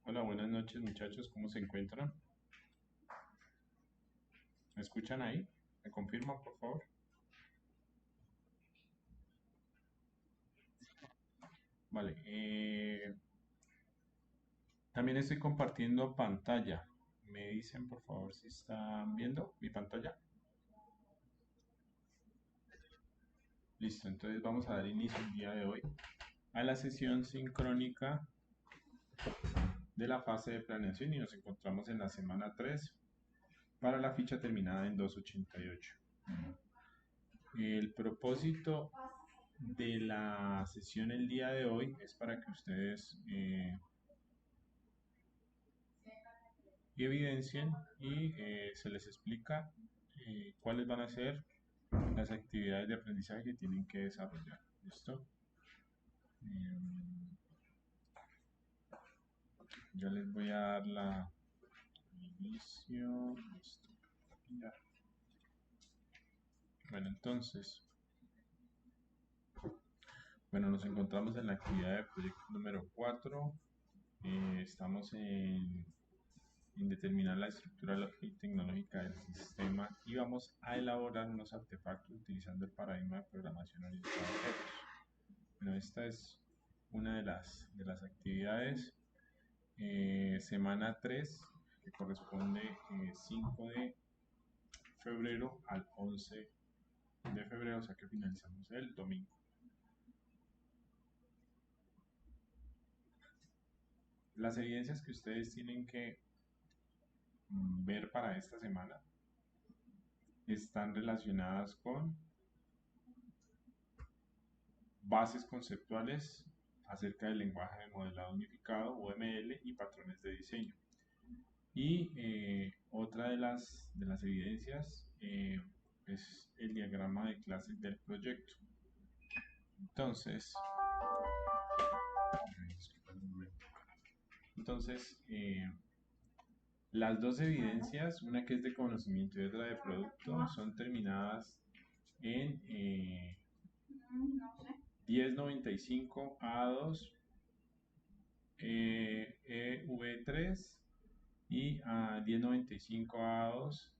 Hola, buenas noches muchachos, ¿cómo se encuentran? ¿Me escuchan ahí? ¿Me confirman, por favor? Vale, también estoy compartiendo pantalla. ¿Me dicen, por favor, si están viendo mi pantalla? Listo, entonces vamos a dar inicio el día de hoy a la sesión sincrónica de la fase de planeación y nos encontramos en la semana 3 para la ficha terminada en 288. El propósito de la sesión el día de hoy es para que ustedes evidencien y se les explica cuáles van a ser las actividades de aprendizaje que tienen que desarrollar. ¿Listo? Eh, ya les voy a dar la inicio. Listo. Ya. Bueno, entonces, bueno, nos encontramos en la actividad de proyecto número 4. Estamos en determinar la estructura lógica y tecnológica del sistema y vamos a elaborar unos artefactos utilizando el paradigma de programación orientada a objetos. Bueno, esta es una de las actividades. Semana 3 que corresponde 5 de febrero al 11 de febrero, o sea que finalizamos el domingo. Las evidencias que ustedes tienen que ver para esta semana están relacionadas con bases conceptuales acerca del lenguaje de modelado unificado, UML, y patrones de diseño. Y otra de las evidencias es el diagrama de clases del proyecto. Entonces, las dos evidencias, una que es de conocimiento y otra de producto, son terminadas en 1095 A2 EV3 y a 1095 A2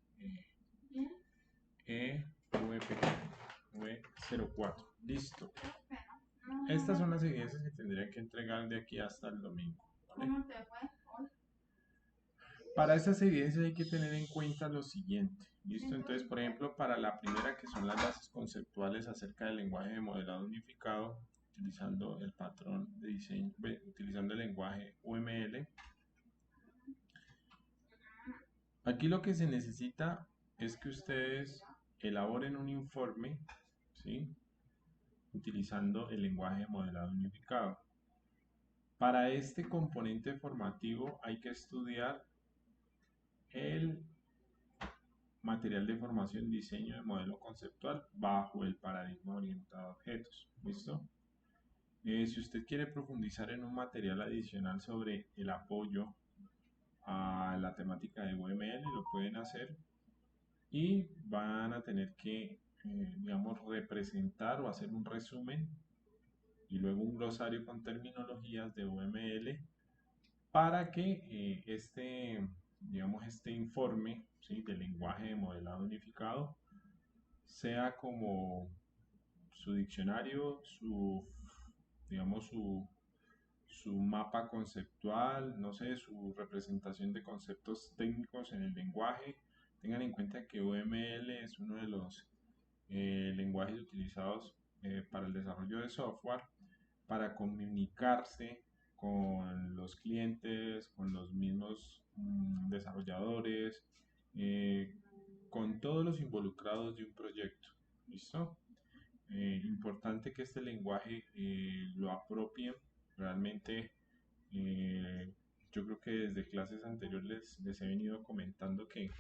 EVP-V04. Listo. Estas son las evidencias que tendría que entregar de aquí hasta el domingo. ¿Vale? Para estas evidencias hay que tener en cuenta lo siguiente. ¿Listo? Entonces, por ejemplo, para la primera, que son las bases conceptuales acerca del lenguaje de modelado unificado, utilizando el patrón de diseño, utilizando el lenguaje UML. Aquí lo que se necesita es que ustedes elaboren un informe, ¿sí? Utilizando el lenguaje de modelado unificado. Para este componente formativo hay que estudiar el material de formación, diseño de modelo conceptual bajo el paradigma orientado a objetos. ¿Listo? Si usted quiere profundizar en un material adicional sobre el apoyo a la temática de UML, lo pueden hacer y van a tener que, digamos, representar o hacer un resumen y luego un glosario con terminologías de UML para que digamos, este informe, ¿sí?, del lenguaje de modelado unificado sea como su diccionario, digamos, su mapa conceptual, no sé, su representación de conceptos técnicos en el lenguaje. Tengan en cuenta que UML es uno de los lenguajes utilizados para el desarrollo de software, para comunicarse con los clientes, con los mismos desarrolladores, con todos los involucrados de un proyecto. ¿Listo? Importante que este lenguaje lo apropien. Realmente, eh, yo creo que desde clases anteriores les he venido comentando que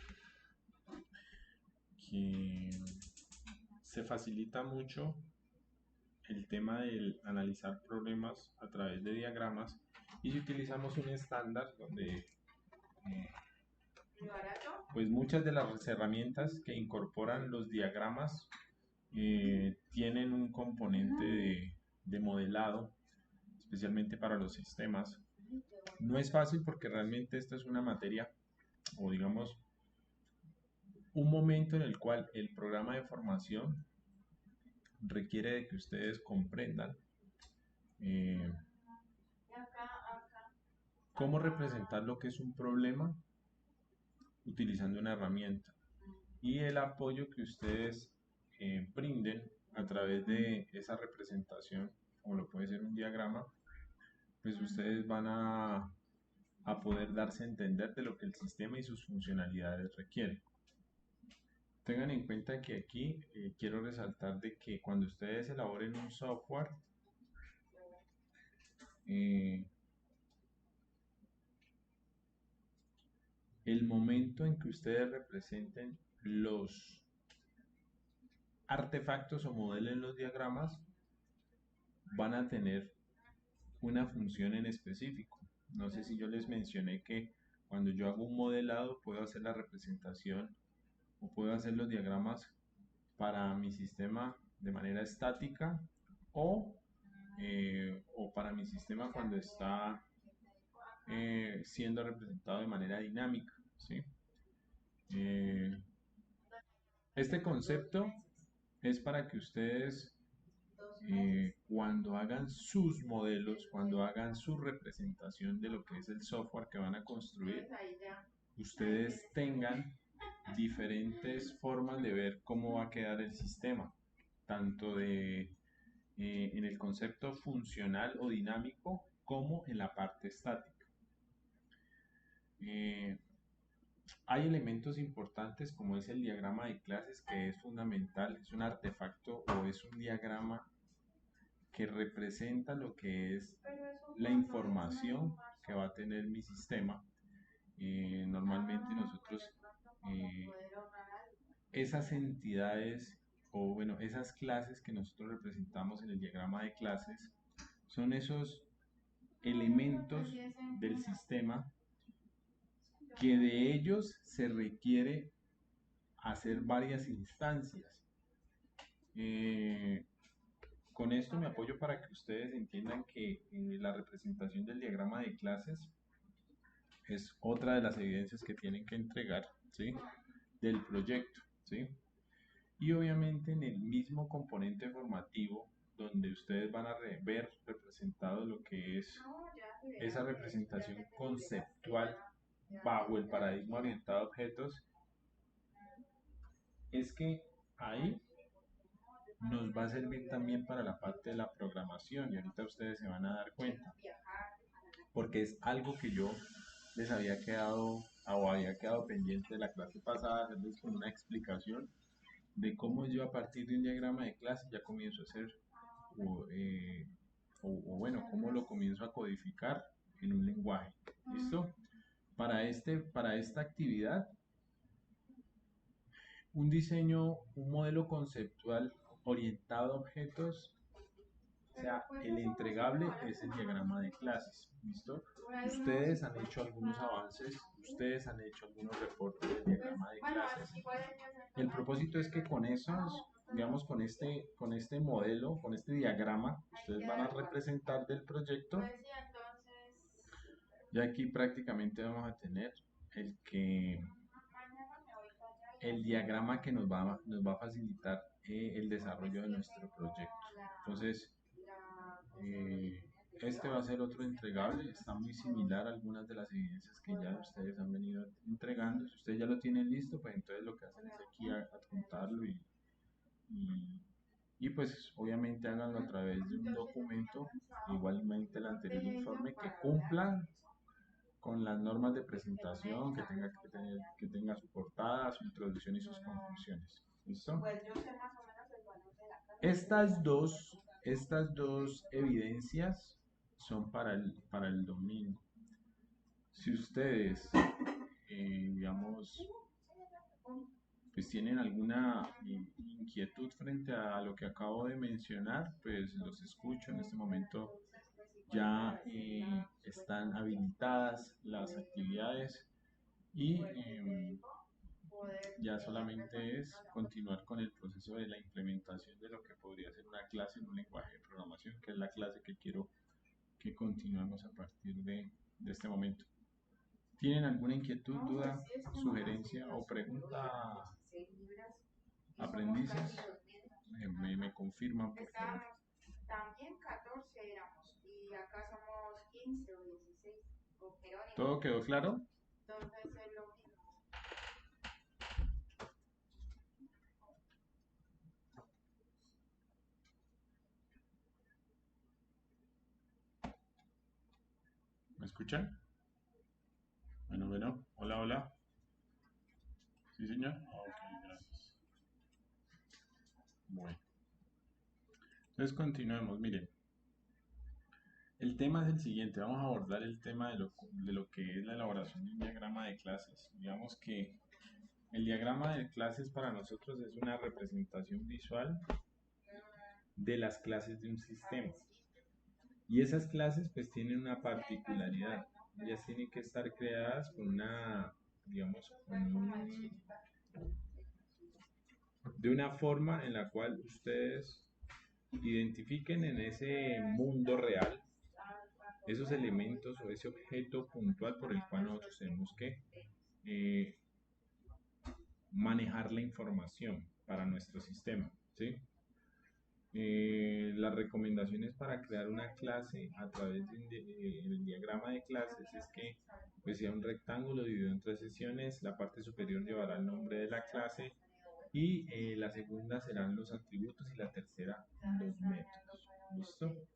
se facilita mucho el tema del analizar problemas a través de diagramas, y si utilizamos un estándar donde pues muchas de las herramientas que incorporan los diagramas tienen un componente de modelado, especialmente para los sistemas. No es fácil porque realmente esta es una materia, o digamos, un momento en el cual el programa de formación requiere de que ustedes comprendan eh, cómo representar lo que es un problema utilizando una herramienta y el apoyo que ustedes brinden a través de esa representación, como lo puede ser un diagrama, pues ustedes van a poder darse a entender de lo que el sistema y sus funcionalidades requieren. Tengan en cuenta que aquí quiero resaltar de que cuando ustedes elaboren un software, eh, el momento en que ustedes representen los artefactos o modelen los diagramas, van a tener una función en específico. No sé si yo les mencioné que cuando yo hago un modelado puedo hacer la representación o puedo hacer los diagramas para mi sistema de manera estática o para mi sistema cuando está siendo representado de manera dinámica, ¿sí? Eh, este concepto es para que ustedes cuando hagan sus modelos, cuando hagan su representación de lo que es el software que van a construir, ustedes tengan diferentes formas de ver cómo va a quedar el sistema, tanto en el concepto funcional o dinámico como en la parte estática. Eh, Hay elementos importantes como es el diagrama de clases que es fundamental, es un artefacto o es un diagrama que representa lo que es la información que va a tener mi sistema. Normalmente nosotros eh, esas entidades o bueno, esas clases que nosotros representamos en el diagrama de clases son esos elementos del sistema que de ellos se requiere hacer varias instancias. Eh, con esto me apoyo para que ustedes entiendan que la representación del diagrama de clases es otra de las evidencias que tienen que entregar, ¿sí? Del proyecto, ¿sí? Y obviamente en el mismo componente formativo, donde ustedes van a ver representado lo que es esa representación conceptual bajo el paradigma orientado a objetos, es que ahí nos va a servir también para la parte de la programación y ahorita ustedes se van a dar cuenta, porque es algo que yo les había quedado o había quedado pendiente de la clase pasada, hacerles con una explicación de cómo yo a partir de un diagrama de clase ya comienzo a hacer o, eh, o bueno, cómo lo comienzo a codificar en un lenguaje. ¿Listo? Para esta actividad, un diseño, un modelo conceptual orientado a objetos, o sea, el entregable es el diagrama de clases. ¿Listo? Ustedes han hecho algunos avances, ustedes han hecho algunos reportes del diagrama de clases. El propósito es que con esos, digamos, con este modelo, con este diagrama que ustedes van a representar del proyecto, ya aquí prácticamente vamos a tener el que el diagrama que nos va a facilitar el desarrollo de nuestro proyecto. Entonces, este va a ser otro entregable, está muy similar a algunas de las evidencias que ya ustedes han venido entregando. Si ustedes ya lo tienen listo, pues entonces lo que hacen es aquí adjuntarlo y, y pues obviamente háganlo a través de un documento, igualmente el anterior informe, que cumpla con las normas de presentación, que tenga su portada, su introducción y sus conclusiones. ¿Listo? Estas dos evidencias son para el domingo. Si ustedes, digamos, pues tienen alguna inquietud frente a lo que acabo de mencionar, pues los escucho. En este momento ya están habilitadas las actividades y ya solamente es continuar con el proceso de la implementación de lo que podría ser una clase en un lenguaje de programación, que es la clase que quiero que continuemos a partir de este momento. ¿Tienen alguna inquietud, duda, sugerencia o pregunta, aprendices? Me confirman, por favor. También 14 éramos y acá somos 15 o 16. ¿Todo quedó claro? Entonces es lo mismo. ¿Me escuchan? Bueno, hola, hola. ¿Sí, señor? Ok, gracias. Bueno, entonces continuemos. Miren, el tema es el siguiente. Vamos a abordar el tema de lo que es la elaboración de un diagrama de clases. Digamos que el diagrama de clases para nosotros es una representación visual de las clases de un sistema. Y esas clases pues tienen una particularidad. Ellas tienen que estar creadas con una, digamos, de una forma en la cual ustedes identifiquen en ese mundo real esos elementos o ese objeto puntual por el cual nosotros tenemos que eh, manejar la información para nuestro sistema, ¿sí? Las recomendaciones para crear una clase a través del diagrama de clases es que pues, sea un rectángulo dividido en 3 secciones, la parte superior llevará el nombre de la clase y la segunda serán los atributos y la tercera los métodos. ¿Listo?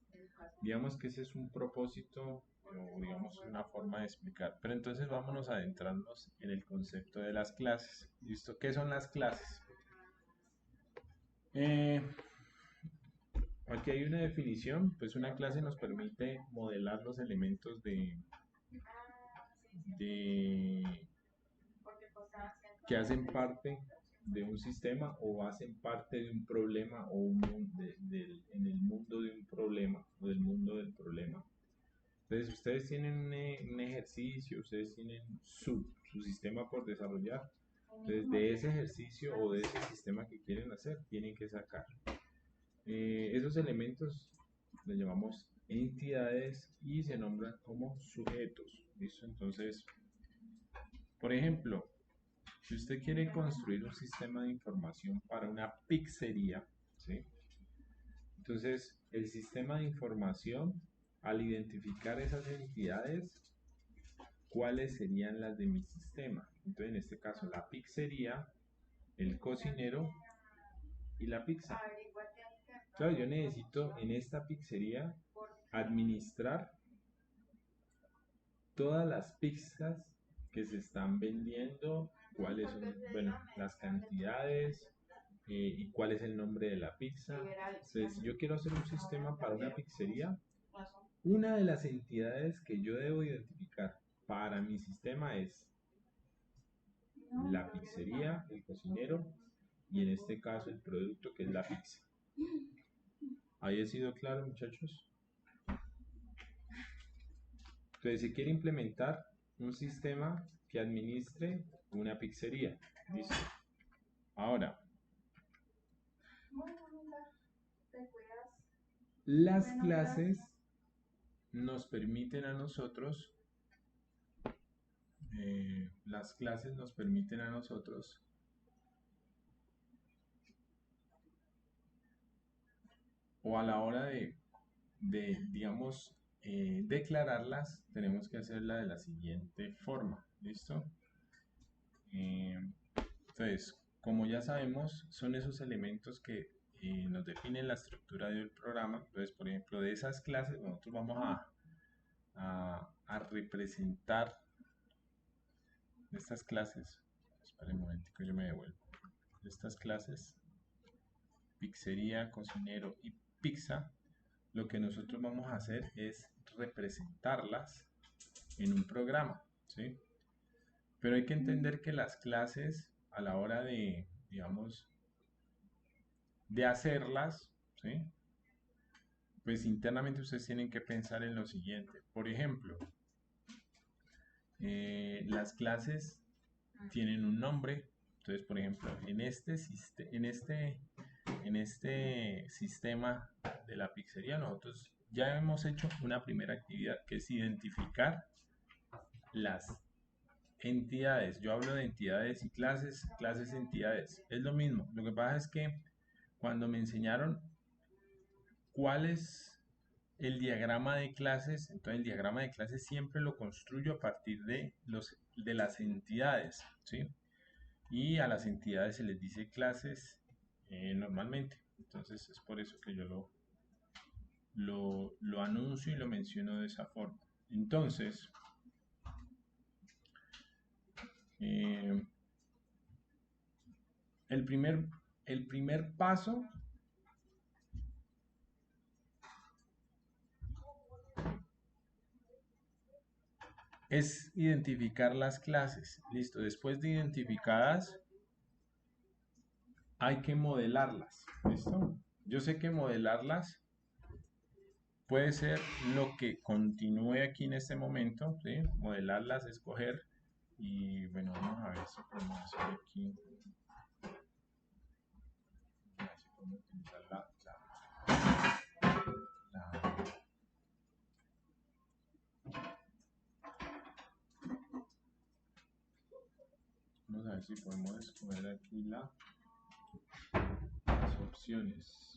Digamos que ese es un propósito o digamos una forma de explicar. Pero entonces vámonos a adentrarnos en el concepto de las clases. ¿Listo? ¿Qué son las clases? Eh, Aquí hay una definición, pues una clase nos permite modelar los elementos de que hacen parte de un sistema o hacen parte de un problema o en el mundo de un problema o del mundo del problema. Entonces ustedes tienen un ejercicio, ustedes tienen su sistema por desarrollar. Entonces de ese ejercicio o de ese sistema que quieren hacer, tienen que sacar esos elementos los llamamos entidades y se nombran como sujetos. ¿Listo? Entonces, por ejemplo, si usted quiere construir un sistema de información para una pizzería, ¿sí? Entonces, el sistema de información, al identificar esas entidades, ¿cuáles serían las de mi sistema? Entonces, en este caso, la pizzería, el cocinero y la pizza. Claro, yo necesito en esta pizzería administrar todas las pizzas que se están vendiendo, cuáles son, bueno, las cantidades y cuál es el nombre de la pizza. Entonces, si yo quiero hacer un sistema para una pizzería, una de las entidades que yo debo identificar para mi sistema es la pizzería, el cocinero y en este caso el producto que es la pizza. ¿Ahí ha sido claro, muchachos? Entonces, se quiere implementar un sistema que administre una pizzería. ¿Listo? Ahora, las clases nos permiten a nosotros, o a la hora digamos, declararlas, tenemos que hacerla de la siguiente forma. ¿Listo? Entonces, como ya sabemos, son esos elementos que nos definen la estructura del programa. Entonces, por ejemplo, de esas clases, nosotros vamos a representar estas clases. Espera un momentico, yo me devuelvo. Estas clases, pizzería, cocinero y pizza, lo que nosotros vamos a hacer es representarlas en un programa, ¿sí? Pero hay que entender que las clases, a la hora de, digamos, de hacerlas, ¿sí? Pues internamente ustedes tienen que pensar en lo siguiente. Por ejemplo, las clases tienen un nombre. Entonces, por ejemplo, en este sistema de la pizzería, nosotros ya hemos hecho una primera actividad que es identificar las entidades. Yo hablo de entidades y clases, clases, entidades. Es lo mismo. Lo que pasa es que cuando me enseñaron cuál es el diagrama de clases, entonces el diagrama de clases siempre lo construyo a partir de las entidades, ¿sí? Y a las entidades se les dice clases normalmente. Entonces es por eso que yo lo anuncio y lo menciono de esa forma. Entonces, eh, el primer paso es identificar las clases. Listo, después de identificadas, hay que modelarlas. ¿Listo? Yo sé que modelarlas puede ser lo que continúe aquí en este momento, ¿sí? Modelarlas, escoger. Y bueno, vamos a ver si podemos hacer aquí. A ver si podemos utilizar vamos a ver si podemos escoger aquí las opciones.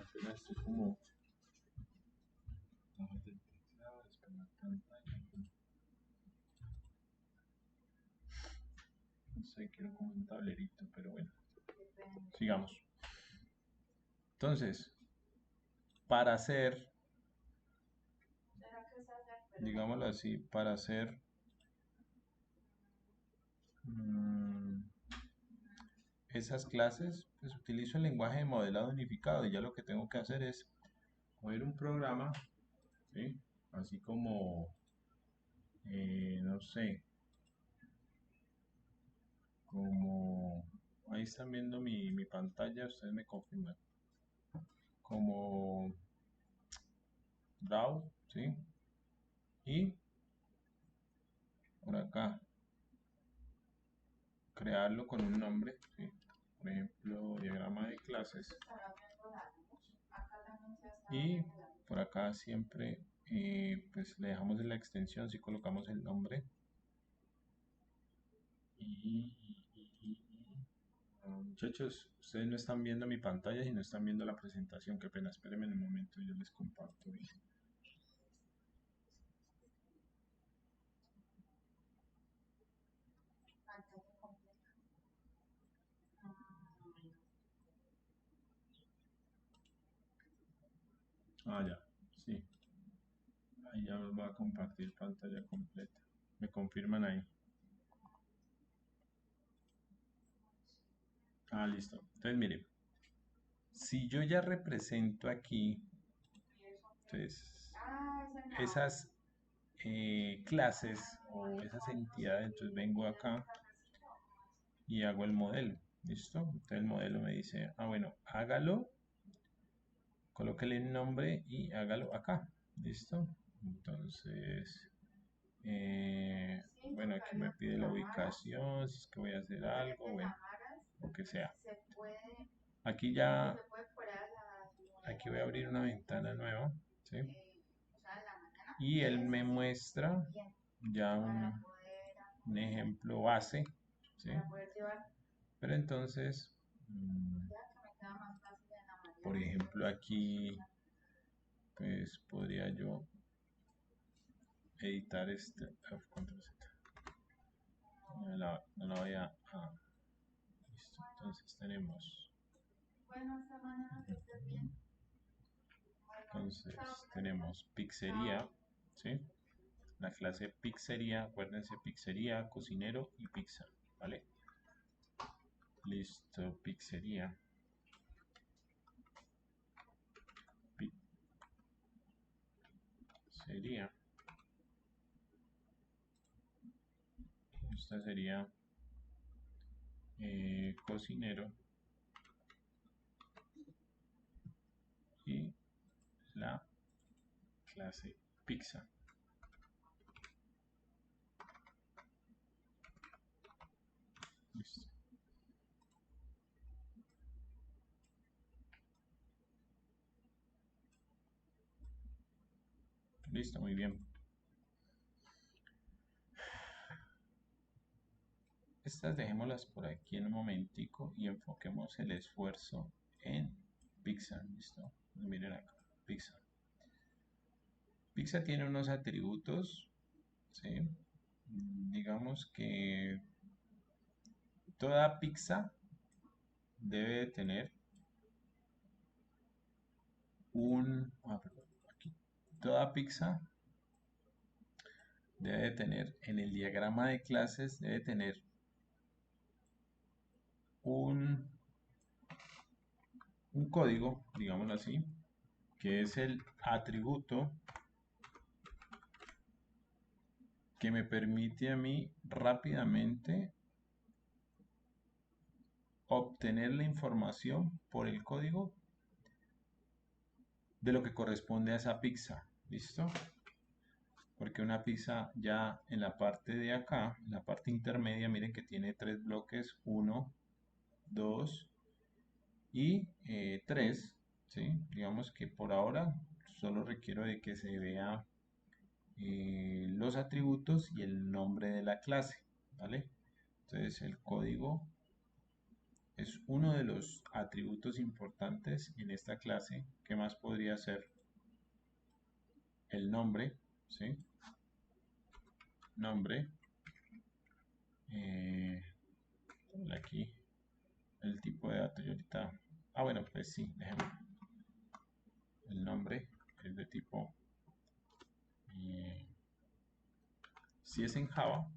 Apenas estoy como no sé, quiero como un tablerito, pero bueno, sigamos. Entonces, para hacer, digámoslo así, para hacer esas clases, pues utilizo el lenguaje de modelado unificado y ya lo que tengo que hacer es coger un programa, ¿sí? Así como, no sé, como, ahí están viendo mi pantalla, ustedes me confirman, como Draw, ¿sí? Y por acá, crearlo con un nombre, ¿sí? Por ejemplo, diagrama de clases. Y por acá siempre pues le dejamos en la extensión si colocamos el nombre. Muchachos, ustedes no están viendo mi pantalla y no están viendo la presentación. Qué pena, espérenme un momento, yo les comparto bien. Ah, ya, sí. Ahí ya os va a compartir pantalla completa. Me confirman ahí. Ah, listo. Entonces, miren, si yo ya represento aquí, entonces, esas clases o esas entidades, entonces vengo acá y hago el modelo. ¿Listo? Entonces el modelo me dice, ah, bueno, hágalo, colóquele el nombre y hágalo acá. ¿Listo? Entonces, bueno, aquí me pide la ubicación, si es que voy a hacer algo, bueno, lo que sea. Aquí ya, aquí voy a abrir una ventana nueva, ¿sí? Y él me muestra ya un ejemplo base, ¿sí? Pero entonces, por ejemplo, aquí, pues podría yo editar este, no la voy listo, entonces tenemos, pizzería, ¿sí? La clase pizzería, acuérdense, pizzería, cocinero y pizza, ¿vale? Listo, pizzería. Pizzería. Esta sería cocinero y la clase pizza. Listo. Listo, muy bien. Estas dejémoslas por aquí en un momentico y enfoquemos el esfuerzo en Pixar. Listo. Miren acá, Pixar. Pixar tiene unos atributos, ¿sí? Digamos que toda pizza debe tener perdón, aquí. Toda pizza debe tener en el diagrama de clases, debe tener un, un código, digámoslo así, que es el atributo que me permite a mí rápidamente obtener la información por el código de lo que corresponde a esa pizza. ¿Listo? Porque una pizza ya en la parte de acá, en la parte intermedia, miren que tiene tres bloques, 1, 2 y 3, ¿sí? Digamos que por ahora solo requiero de que se vea los atributos y el nombre de la clase, ¿vale? Entonces el código es uno de los atributos importantes en esta clase. ¿Qué más podría ser? El nombre, ¿sí? Nombre. Eh, aquí el tipo de datos y ahorita. Ah, bueno, pues sí, déjeme. El nombre es de tipo. eh, si es en Java,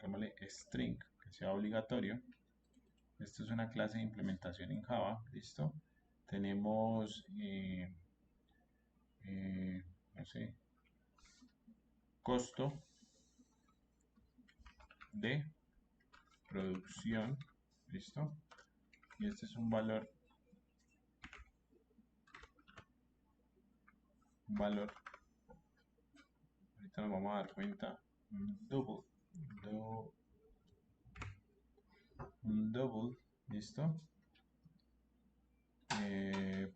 llamémosle string, que sea obligatorio. Esto es una clase de implementación en Java, ¿listo? Tenemos, no sé, costo de producción, ¿listo? Y este es un valor, ahorita nos vamos a dar cuenta, un double, ¿listo?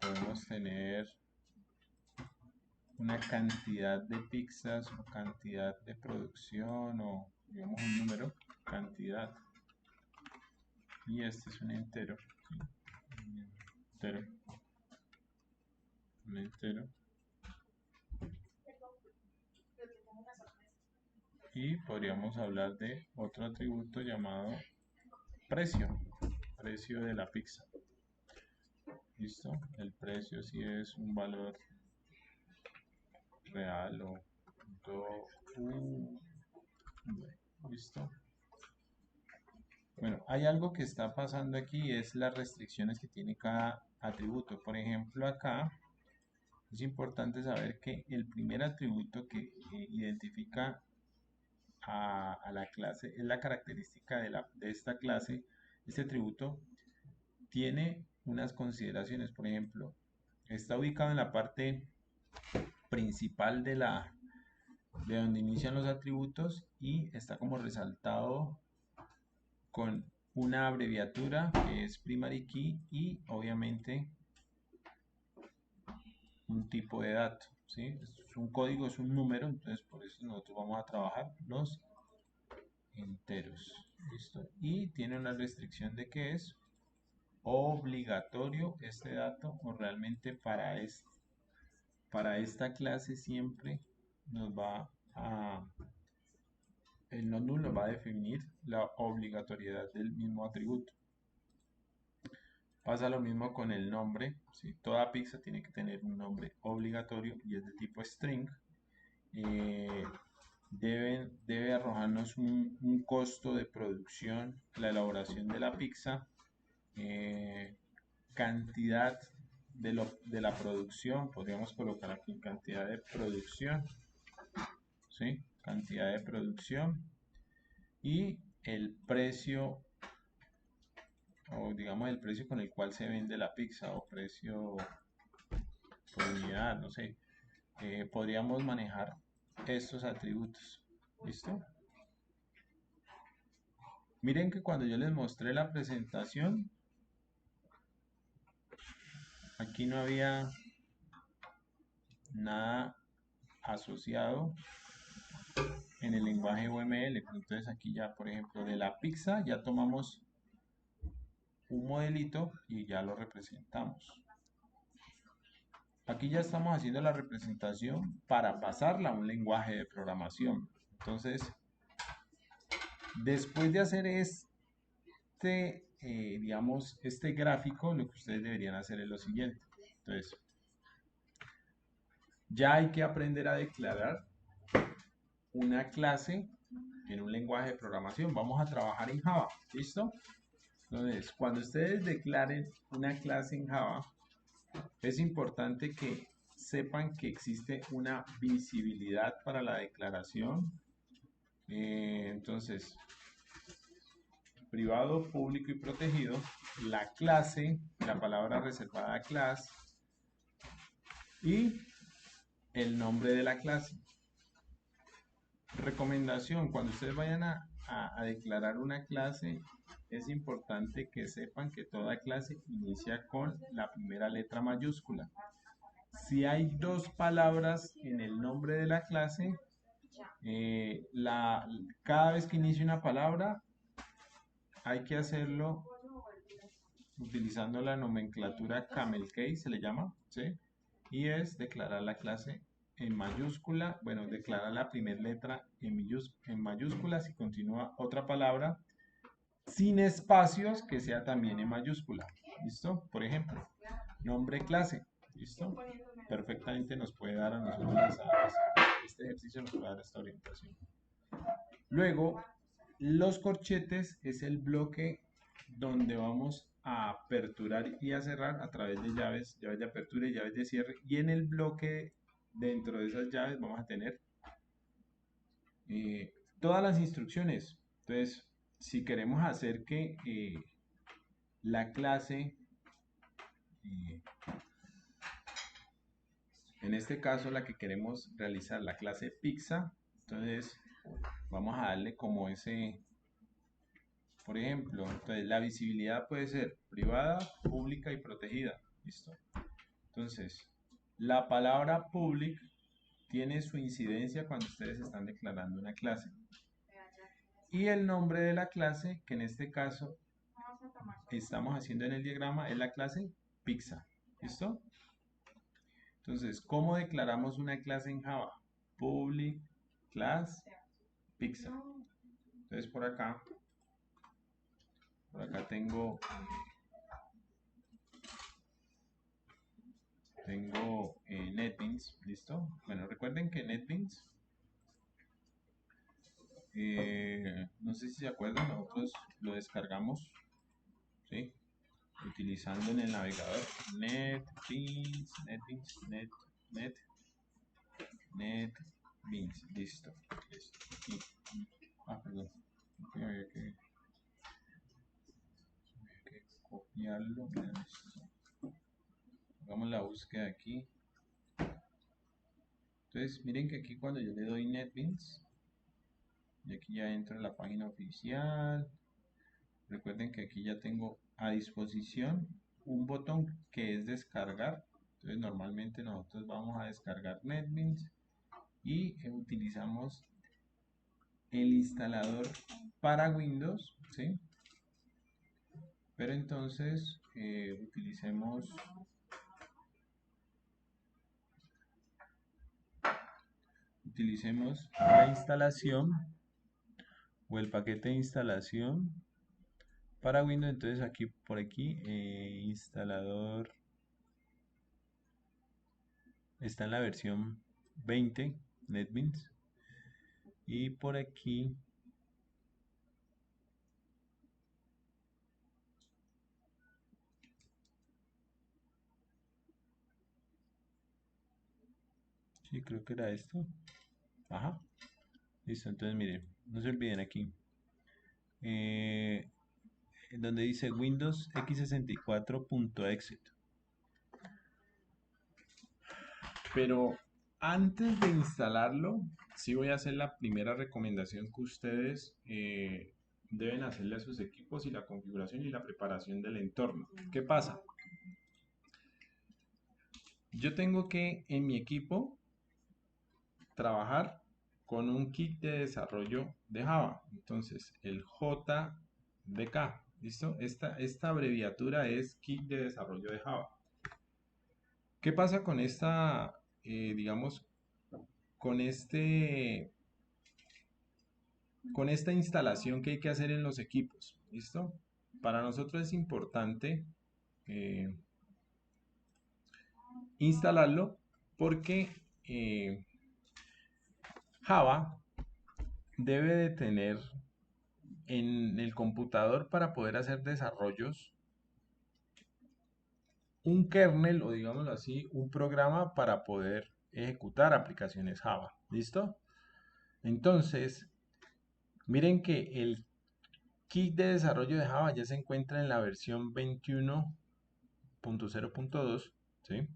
Podemos tener una cantidad de pizzas o cantidad de producción o digamos un número, cantidad. Y este es un entero, ¿sí? entero, un entero. Y podríamos hablar de otro atributo llamado precio, precio de la pizza. ¿Listo? El precio si es un valor real o ¿listo? Bueno, hay algo que está pasando aquí, es las restricciones que tiene cada atributo. Por ejemplo, acá es importante saber que el primer atributo que identifica a la clase es la característica de esta clase. Este atributo tiene unas consideraciones. Por ejemplo, está ubicado en la parte principal de donde inician los atributos y está como resaltado con una abreviatura que es primary key y obviamente un tipo de dato, ¿sí? Es un código, es un número, entonces por eso nosotros vamos a trabajar los enteros, ¿listo? Y tiene una restricción de que es obligatorio este dato o realmente para esta clase siempre nos va a el no nulo va a definir la obligatoriedad del mismo atributo. Pasa lo mismo con el nombre, ¿sí? Toda pizza tiene que tener un nombre obligatorio y es de tipo string. Eh, debe arrojarnos un costo de producción, la elaboración de la pizza, cantidad de la producción, podríamos colocar aquí cantidad de producción, ¿sí? Cantidad de producción y el precio o digamos el precio con el cual se vende la pizza o precio por unidad, no sé. Podríamos manejar estos atributos. ¿Listo? Miren que cuando yo les mostré la presentación, aquí no había nada asociado en el lenguaje UML. Entonces aquí ya, por ejemplo, de la pizza ya tomamos un modelito y ya lo representamos. Aquí ya estamos haciendo la representación para pasarla a un lenguaje de programación. Entonces, después de hacer digamos, este gráfico, lo que ustedes deberían hacer es lo siguiente. Entonces, ya hay que aprender a declarar una clase en un lenguaje de programación. Vamos a trabajar en Java, ¿listo? Entonces, cuando ustedes declaren una clase en Java, es importante que sepan que existe una visibilidad para la declaración. Entonces, privado, público y protegido, la clase, la palabra reservada class y el nombre de la clase. Recomendación, cuando ustedes vayan a declarar una clase, es importante que sepan que toda clase inicia con la primera letra mayúscula. Si hay dos palabras en el nombre de la clase, cada vez que inicie una palabra, hay que hacerlo utilizando la nomenclatura camel case, se le llama, ¿sí? Y es declarar la clase en mayúscula, bueno, declarar la primera letra en mayúscula, si continúa otra palabra, sin espacios, que sea también en mayúscula, ¿listo? Por ejemplo, nombre clase, ¿listo? Perfectamente nos puede dar a nosotros este ejercicio, nos puede dar esta orientación. Luego, los corchetes es el bloque donde vamos a aperturar y a cerrar a través de llaves, llaves de apertura y llaves de cierre. Y en el bloque, dentro de esas llaves, vamos a tener todas las instrucciones. Entonces, si queremos hacer que la clase, en este caso la que queremos realizar, la clase pizza, entonces vamos a darle como ese, por ejemplo, entonces la visibilidad puede ser privada, pública y protegida. ¿Listo? Entonces, la palabra public tiene su incidencia cuando ustedes están declarando una clase. Y el nombre de la clase, que en este caso estamos haciendo en el diagrama, es la clase pizza. ¿Listo? Entonces, ¿cómo declaramos una clase en Java? Public class pizza. Entonces, por acá tengo NetBeans, ¿listo? Bueno, recuerden que NetBeans, no sé si se acuerdan, nosotros lo descargamos, ¿sí? Utilizando en el navegador NetBeans, listo. Perdón, había que copiarlo. Hagamos la búsqueda aquí. Entonces, miren que aquí cuando yo le doy NetBeans, y aquí ya entro a la página oficial. Recuerden que aquí ya tengo a disposición un botón que es descargar. Entonces, normalmente nosotros vamos a descargar NetBeans y utilizamos el instalador para Windows, ¿sí? Pero entonces utilicemos la instalación o el paquete de instalación para Windows. Entonces aquí por aquí instalador está en la versión 20 NetBeans y por aquí sí, creo que era esto. Ajá, listo. Entonces miren, no se olviden aquí donde dice Windows x64.exit. Pero antes de instalarlo, sí voy a hacer la primera recomendación que ustedes deben hacerle a sus equipos y la configuración y la preparación del entorno. ¿Qué pasa? Yo tengo que en mi equipo trabajar con un kit de desarrollo de Java. Entonces, el JDK, ¿listo? Esta abreviatura es Kit de Desarrollo de Java. ¿Qué pasa con esta, digamos, con con esta instalación que hay que hacer en los equipos? ¿Listo? Para nosotros es importante eh, instalarlo porque Java debe de tener en el computador para poder hacer desarrollos un kernel o digámoslo así, un programa para poder ejecutar aplicaciones Java. ¿Listo? Entonces, miren que el kit de desarrollo de Java ya se encuentra en la versión 21.0.2, ¿sí?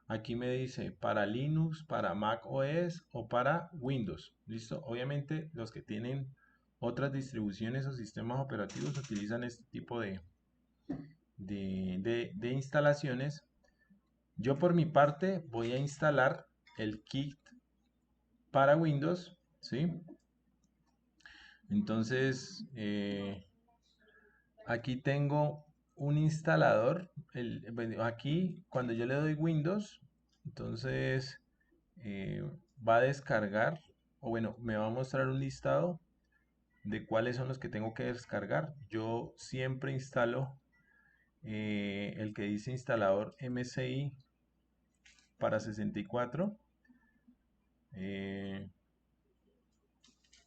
Aquí me dice para Linux, para Mac OS o para Windows. ¿Listo? Obviamente los que tienen otras distribuciones o sistemas operativos utilizan este tipo de instalaciones. Yo por mi parte voy a instalar el kit para Windows, ¿sí? Entonces, aquí tengo un instalador. Bueno, aquí, cuando yo le doy Windows, entonces va a descargar, o bueno, me va a mostrar un listado de cuáles son los que tengo que descargar. Yo siempre instalo el que dice instalador MSI para 64. Eh,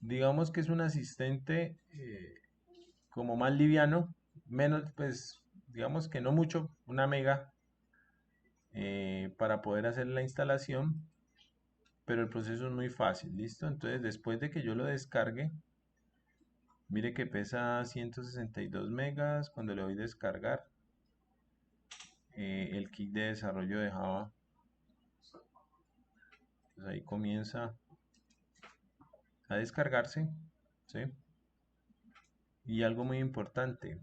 digamos que es un asistente como más liviano, menos, pues, digamos que no mucho, una mega para poder hacer la instalación, pero el proceso es muy fácil, ¿listo? Entonces, después de que yo lo descargue, mire que pesa 162 megas, cuando le doy descargar, el kit de desarrollo de Java, pues ahí comienza a descargarse, ¿sí? Y algo muy importante,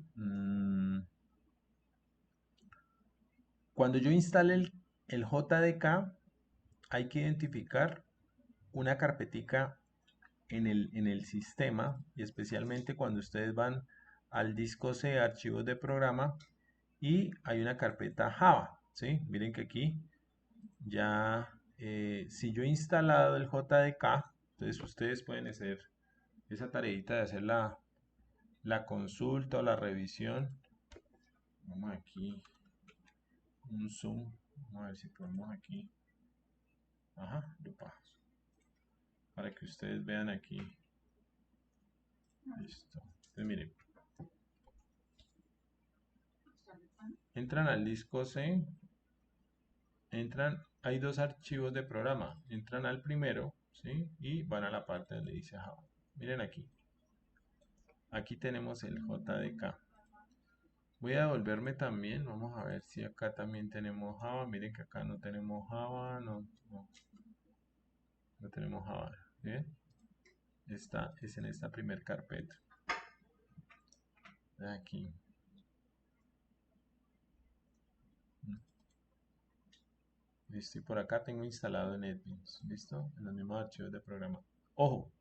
cuando yo instale el JDK, hay que identificar una carpetica en el sistema y especialmente cuando ustedes van al disco C, archivos de programa, y hay una carpeta Java, ¿sí? Miren que aquí ya, si yo he instalado el JDK, entonces ustedes pueden hacer esa tareita de hacer la consulta o la revisión. Vamos aquí, un zoom, vamos a ver si podemos aquí, ajá, lo paso, para que ustedes vean aquí. Listo. Entonces miren, entran al disco C, hay dos archivos de programa, entran al primero, ¿sí? Y van a la parte donde dice Java. Miren aquí tenemos el JDK. Voy a devolverme también, vamos a ver si acá también tenemos Java. Miren que acá no tenemos Java, no tenemos Java. ¿Bien? Es en esta primer carpeta. Aquí. Listo, y por acá tengo instalado NetBeans. ¿Listo? En los mismos archivos de programa. Ojo,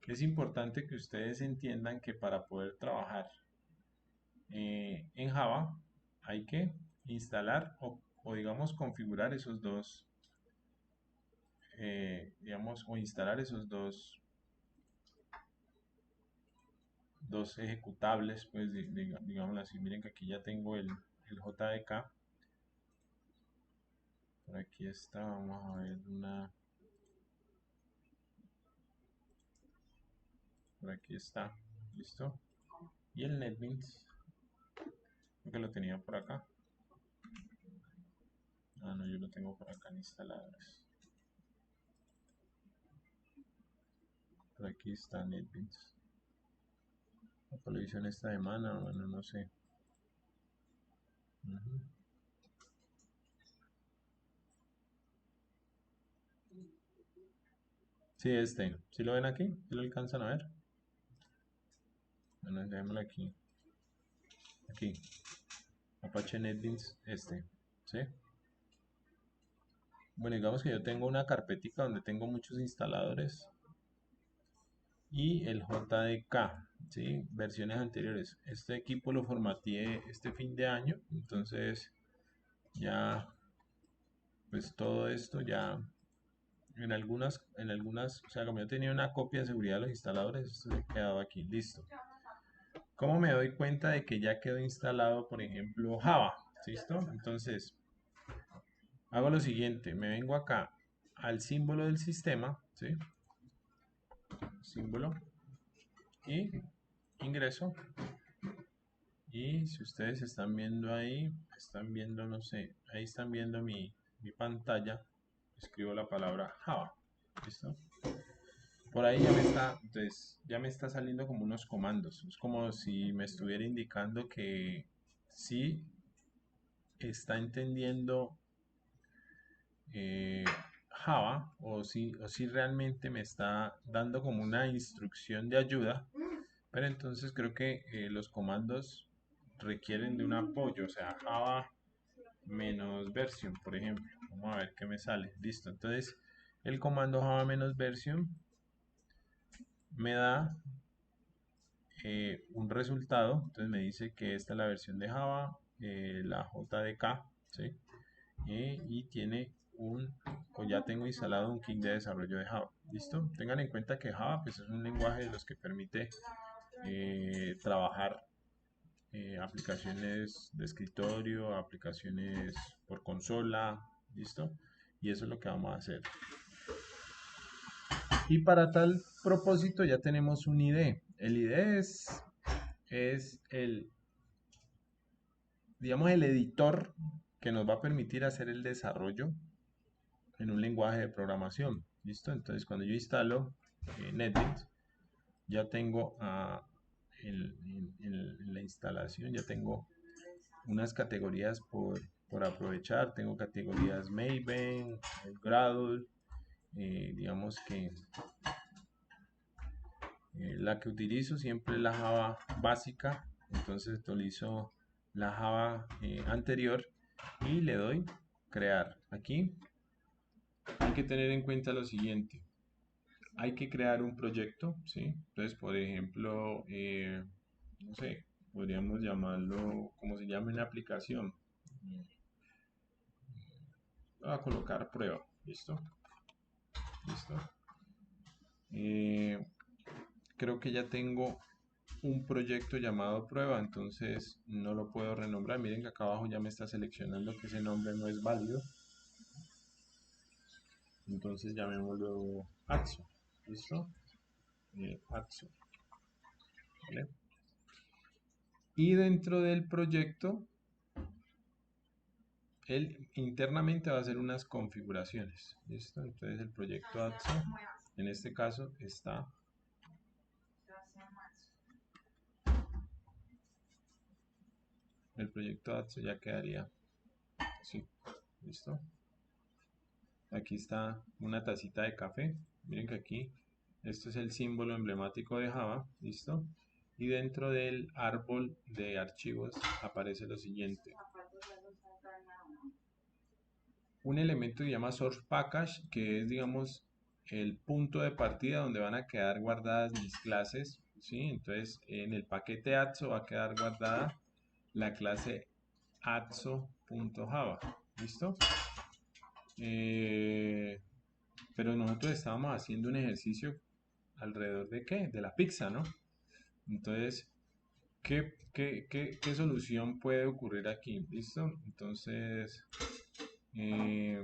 es importante que ustedes entiendan que para poder trabajar en Java hay que instalar o digamos configurar esos dos, digamos, o instalar esos dos ejecutables, pues digámoslo así. Miren que aquí ya tengo el JDK. Por aquí está, vamos a ver por aquí está, listo. Y el NetBeans, creo que lo tenía por acá. Ah, no, yo lo tengo por acá en instaladores. Por aquí está NetBeans. Lo hice en esta semana, bueno, no sé. Sí, ¿sí lo ven aquí? ¿Sí lo alcanzan a ver? Bueno, dejémoslo aquí. Aquí. Apache NetBeans ¿sí? Bueno, digamos que yo tengo una carpetica donde tengo muchos instaladores y el JDK, ¿sí? Versiones anteriores. Este equipo lo formateé este fin de año, entonces ya, pues todo esto ya en algunas, o sea, como yo tenía una copia de seguridad de los instaladores, esto se ha quedado aquí, listo. ¿Cómo me doy cuenta de que ya quedó instalado, por ejemplo, Java? ¿Listo? Entonces, hago lo siguiente, me vengo acá al símbolo del sistema, ¿sí? Símbolo, y ingreso. Y si ustedes están viendo ahí, están viendo, no sé, ahí están viendo mi pantalla, escribo la palabra Java, ¿listo? Por ahí entonces ya me está saliendo como unos comandos. Es como si me estuviera indicando que sí está entendiendo eh, Java o si realmente me está dando como una instrucción de ayuda. Pero entonces creo que los comandos requieren de un apoyo, o sea, Java menos version, por ejemplo. Vamos a ver qué me sale. Listo. Entonces, el comando Java menos version me da un resultado. Entonces me dice que esta es la versión de Java, la JDK, ¿sí? Y tiene o ya tengo instalado un kit de desarrollo de Java. ¿Listo? Tengan en cuenta que Java pues, es un lenguaje de los que permite trabajar aplicaciones de escritorio, aplicaciones por consola, ¿listo? Y eso es lo que vamos a hacer. Y para tal propósito ya tenemos un IDE. El IDE es digamos, el editor que nos va a permitir hacer el desarrollo en un lenguaje de programación. ¿Listo? Entonces, cuando yo instalo NetBeans, ya tengo en la instalación, ya tengo unas categorías por aprovechar. Tengo categorías Maven, Gradle, digamos que la que utilizo siempre es la Java básica, entonces actualizo la Java anterior y le doy crear. Aquí hay que tener en cuenta lo siguiente, hay que crear un proyecto, ¿sí? Entonces, por ejemplo, no sé, podríamos llamarlo como se llame una aplicación. Voy a colocar prueba, ¿listo? ¿Listo? Creo que ya tengo un proyecto llamado prueba, entonces no lo puedo renombrar. Miren que acá abajo ya me está seleccionando que ese nombre no es válido. Entonces llamémoslo Atso. ¿Listo? Atso. ¿Vale? Y dentro del proyecto, él internamente va a hacer unas configuraciones. ¿Listo? Entonces el proyecto Atso, en este caso, está. El proyecto Atso ya quedaría así. ¿Listo? Aquí está una tacita de café. Miren que aquí, esto es el símbolo emblemático de Java, ¿listo? Y dentro del árbol de archivos aparece lo siguiente. Un elemento que se llama source package, que es, digamos, el punto de partida donde van a quedar guardadas mis clases, ¿sí? Entonces, en el paquete Atso va a quedar guardada la clase atso.java, ¿listo? Pero nosotros estábamos haciendo un ejercicio alrededor de qué? De la pizza, ¿no? Entonces, ¿qué solución puede ocurrir aquí? ¿Listo? Entonces, eh,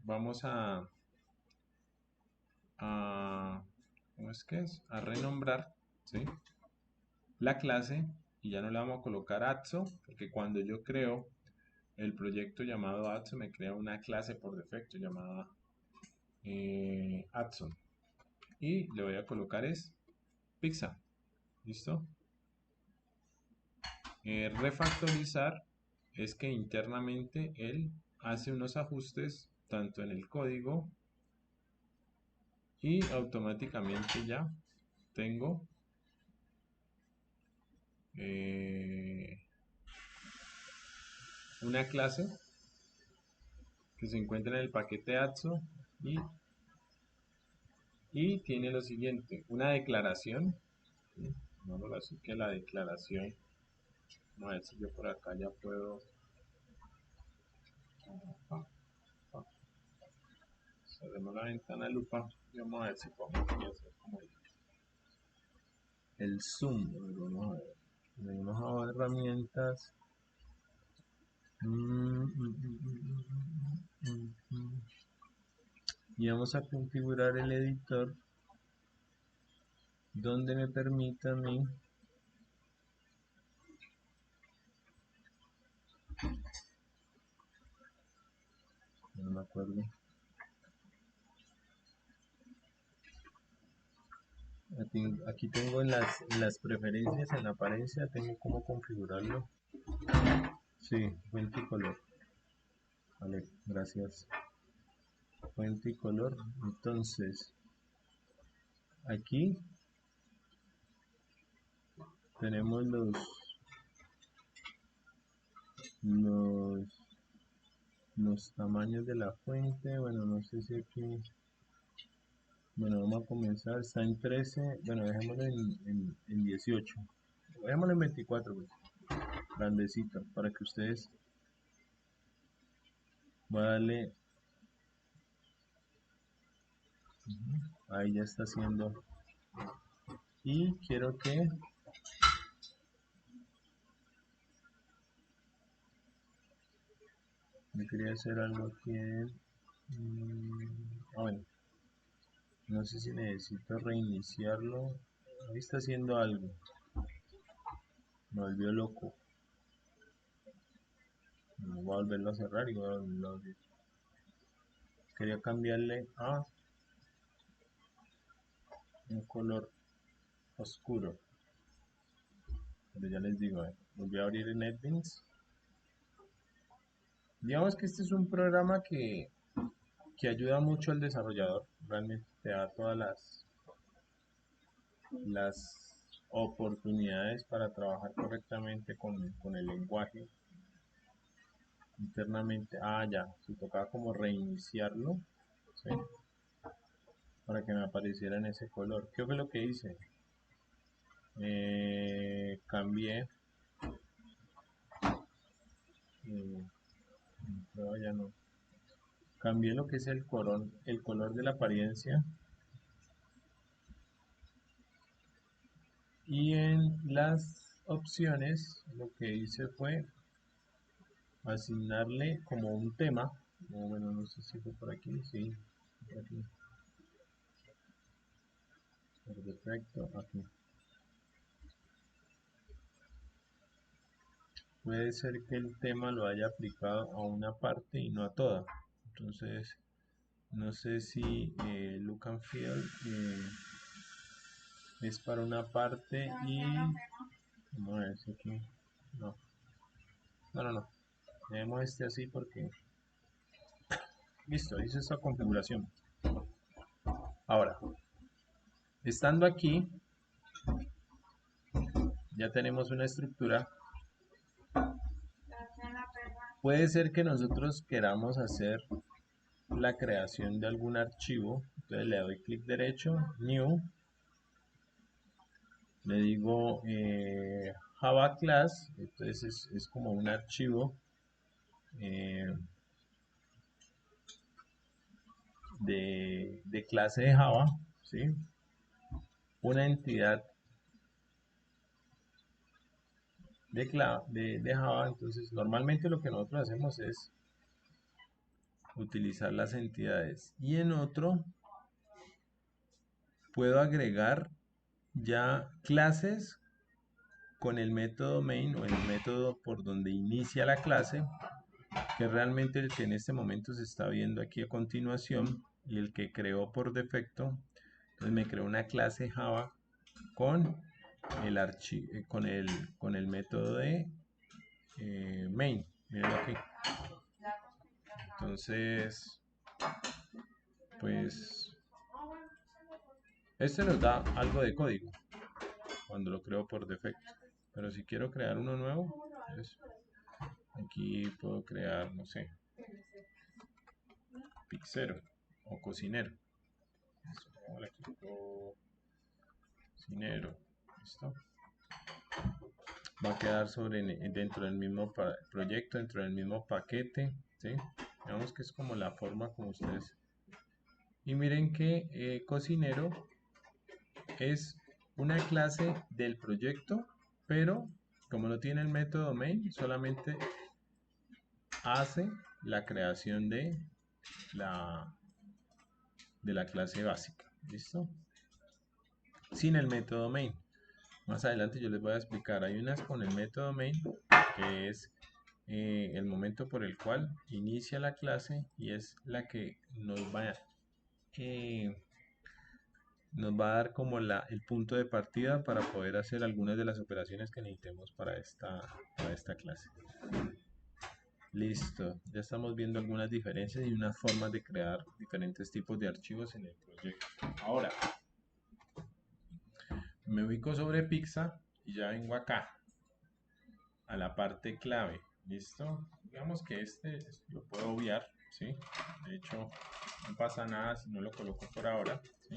vamos ¿cómo es que es? A renombrar, ¿sí? La clase y ya no le vamos a colocar Atso, porque cuando yo creo el proyecto llamado Atso me crea una clase por defecto llamada Atso. Y le voy a colocar es pizza. ¿Listo? Refactorizar es que internamente él hace unos ajustes tanto en el código y automáticamente ya tengo una clase que se encuentra en el paquete AXO y tiene lo siguiente, una declaración. ¿Sí? Vamos a decir que la declaración, vamos a ver si yo por acá ya puedo. Cerremos la ventana lupa y vamos a ver si podemos hacer como el zoom. Vamos a ver. Venimos a herramientas. Y vamos a configurar el editor donde me permita a mí no me acuerdo. Aquí tengo en las preferencias, en la apariencia, tengo cómo configurarlo. Sí, fuente y color. Vale, gracias. Fuente y color. Entonces, aquí tenemos los tamaños de la fuente. Bueno, no sé si aquí. Bueno, vamos a comenzar. Está en 13. Bueno, dejémoslo en 18. Dejémoslo en 24, pues. Grandecito, para que ustedes. Voy a darle. Ahí ya está haciendo. Y quiero que me quería hacer algo aquí bueno, no sé si necesito reiniciarlo. Ahí está haciendo algo, me volvió loco. Voy a volverlo a cerrar y voy a volverlo a abrir. Quería cambiarle a un color oscuro, pero ya les digo, volví a abrir en NetBeans. Digamos que este es un programa que ayuda mucho al desarrollador. Realmente te da todas las oportunidades para trabajar correctamente con el lenguaje internamente. Ya, si tocaba como reiniciarlo, ¿sí? Para que me apareciera en ese color. ¿Qué fue lo que hice? Cambié ya no. Cambié lo que es el color de la apariencia, y en las opciones lo que hice fue asignarle como un tema. Bueno, no sé si fue por aquí, sí, por aquí, por defecto, aquí. Puede ser que el tema lo haya aplicado a una parte y no a toda. Entonces, no sé si look and feel es para una parte y vamos a ver si aquí no, dejemos este así porque listo, hice esta configuración. Ahora, estando aquí, ya tenemos una estructura. Puede ser que nosotros queramos hacer la creación de algún archivo. Entonces le doy clic derecho, New, le digo Java Class. Entonces es como un archivo de clase de Java, ¿sí? Una entidad de Java. Entonces normalmente lo que nosotros hacemos es utilizar las entidades, y en otro puedo agregar ya clases con el método main o el método por donde inicia la clase, que realmente el que en este momento se está viendo aquí a continuación y el que creó por defecto. Entonces me creó una clase Java con el archivo, con el método de main. Miren aquí. Entonces, pues este nos da algo de código cuando lo creo por defecto. Pero si quiero crear uno nuevo, pues, aquí puedo crear, no sé, Pixero o Cocinero. Cocinero, ¿listo? Va a quedar dentro del mismo proyecto, dentro del mismo paquete, ¿sí? Digamos que es como la forma como ustedes. Y miren que Cocinero es una clase del proyecto, pero como no tiene el método main, solamente hace la creación de la clase básica, ¿listo? Sin el método main. Más adelante yo les voy a explicar. Hay unas con el método main, que es el momento por el cual inicia la clase y es la que nos va a dar como el punto de partida para poder hacer algunas de las operaciones que necesitemos para esta clase. Listo, ya estamos viendo algunas diferencias y unas formas de crear diferentes tipos de archivos en el proyecto. Ahora, me ubico sobre Pixar y ya vengo acá a la parte clave. ¿Listo? Digamos que lo puedo obviar, ¿sí? De hecho, no pasa nada si no lo coloco por ahora, ¿sí?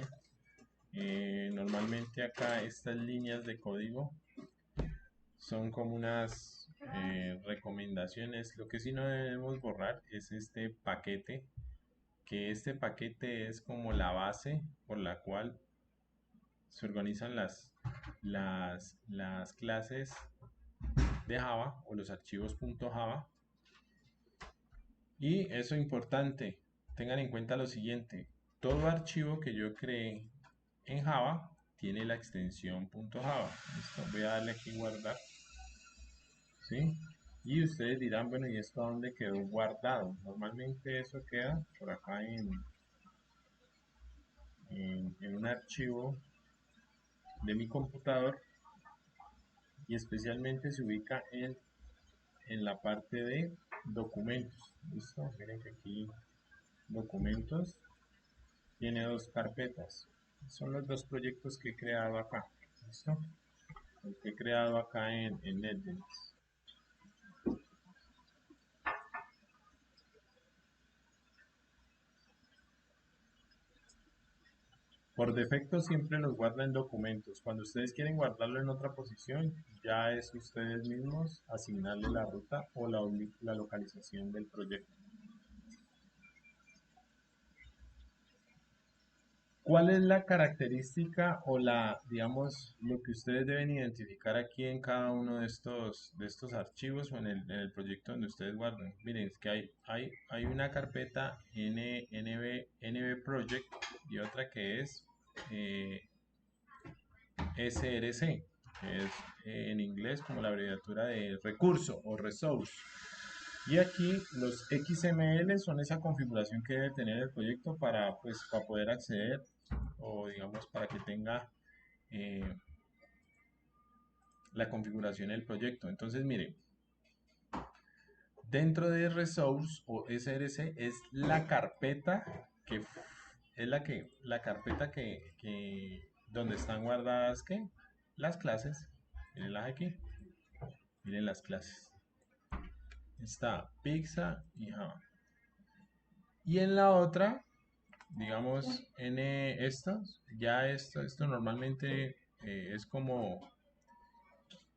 Normalmente acá estas líneas de código son como unas recomendaciones. Lo que sí no debemos borrar es este paquete, que este paquete es como la base por la cual se organizan las clases de Java o los archivos .java. Y eso es importante, tengan en cuenta lo siguiente: todo archivo que yo cree en Java tiene la extensión .java. Listo, voy a darle aquí guardar, ¿sí? Y ustedes dirán, bueno, ¿y esto dónde quedó guardado? Normalmente eso queda por acá en un archivo de mi computador, y especialmente se ubica en la parte de documentos. ¿Listo? Miren que aquí documentos tiene dos carpetas. Son los dos proyectos que he creado acá. ¿Listo? El que he creado acá en NetBeans. Por defecto siempre los guarda en documentos. Cuando ustedes quieren guardarlo en otra posición, ya es ustedes mismos asignarle la ruta o la localización del proyecto. ¿Cuál es la característica o digamos, lo que ustedes deben identificar aquí en cada uno de estos archivos o en el proyecto donde ustedes guardan? Miren, es que hay una carpeta NB Project y otra que es SRC, que es en inglés como la abreviatura de recurso o resource. Y aquí los XML son esa configuración que debe tener el proyecto para poder acceder, o digamos para que tenga la configuración del proyecto. Entonces miren, dentro de resource o SRC es la carpeta que es la carpeta donde están guardadas las clases. Mirenlas aquí, miren las clases. Está Pixar y Java. Y en la otra, digamos, en esto normalmente es como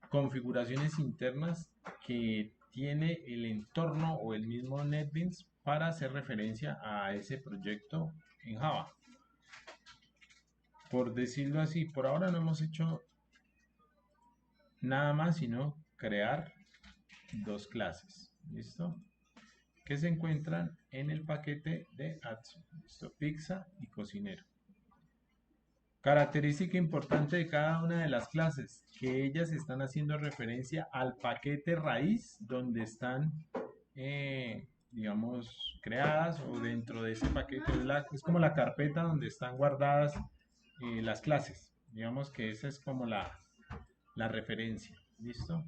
configuraciones internas que tiene el entorno o el mismo NetBeans para hacer referencia a ese proyecto en Java. Por decirlo así, por ahora no hemos hecho nada más sino crear dos clases, ¿listo? Que se encuentran en el paquete de Action, ¿listo? Pizza y Cocinero. Característica importante de cada una de las clases, que ellas están haciendo referencia al paquete raíz donde están, digamos, creadas, o dentro de ese paquete es como la carpeta donde están guardadas las clases. Digamos que esa es como la referencia. ¿Listo?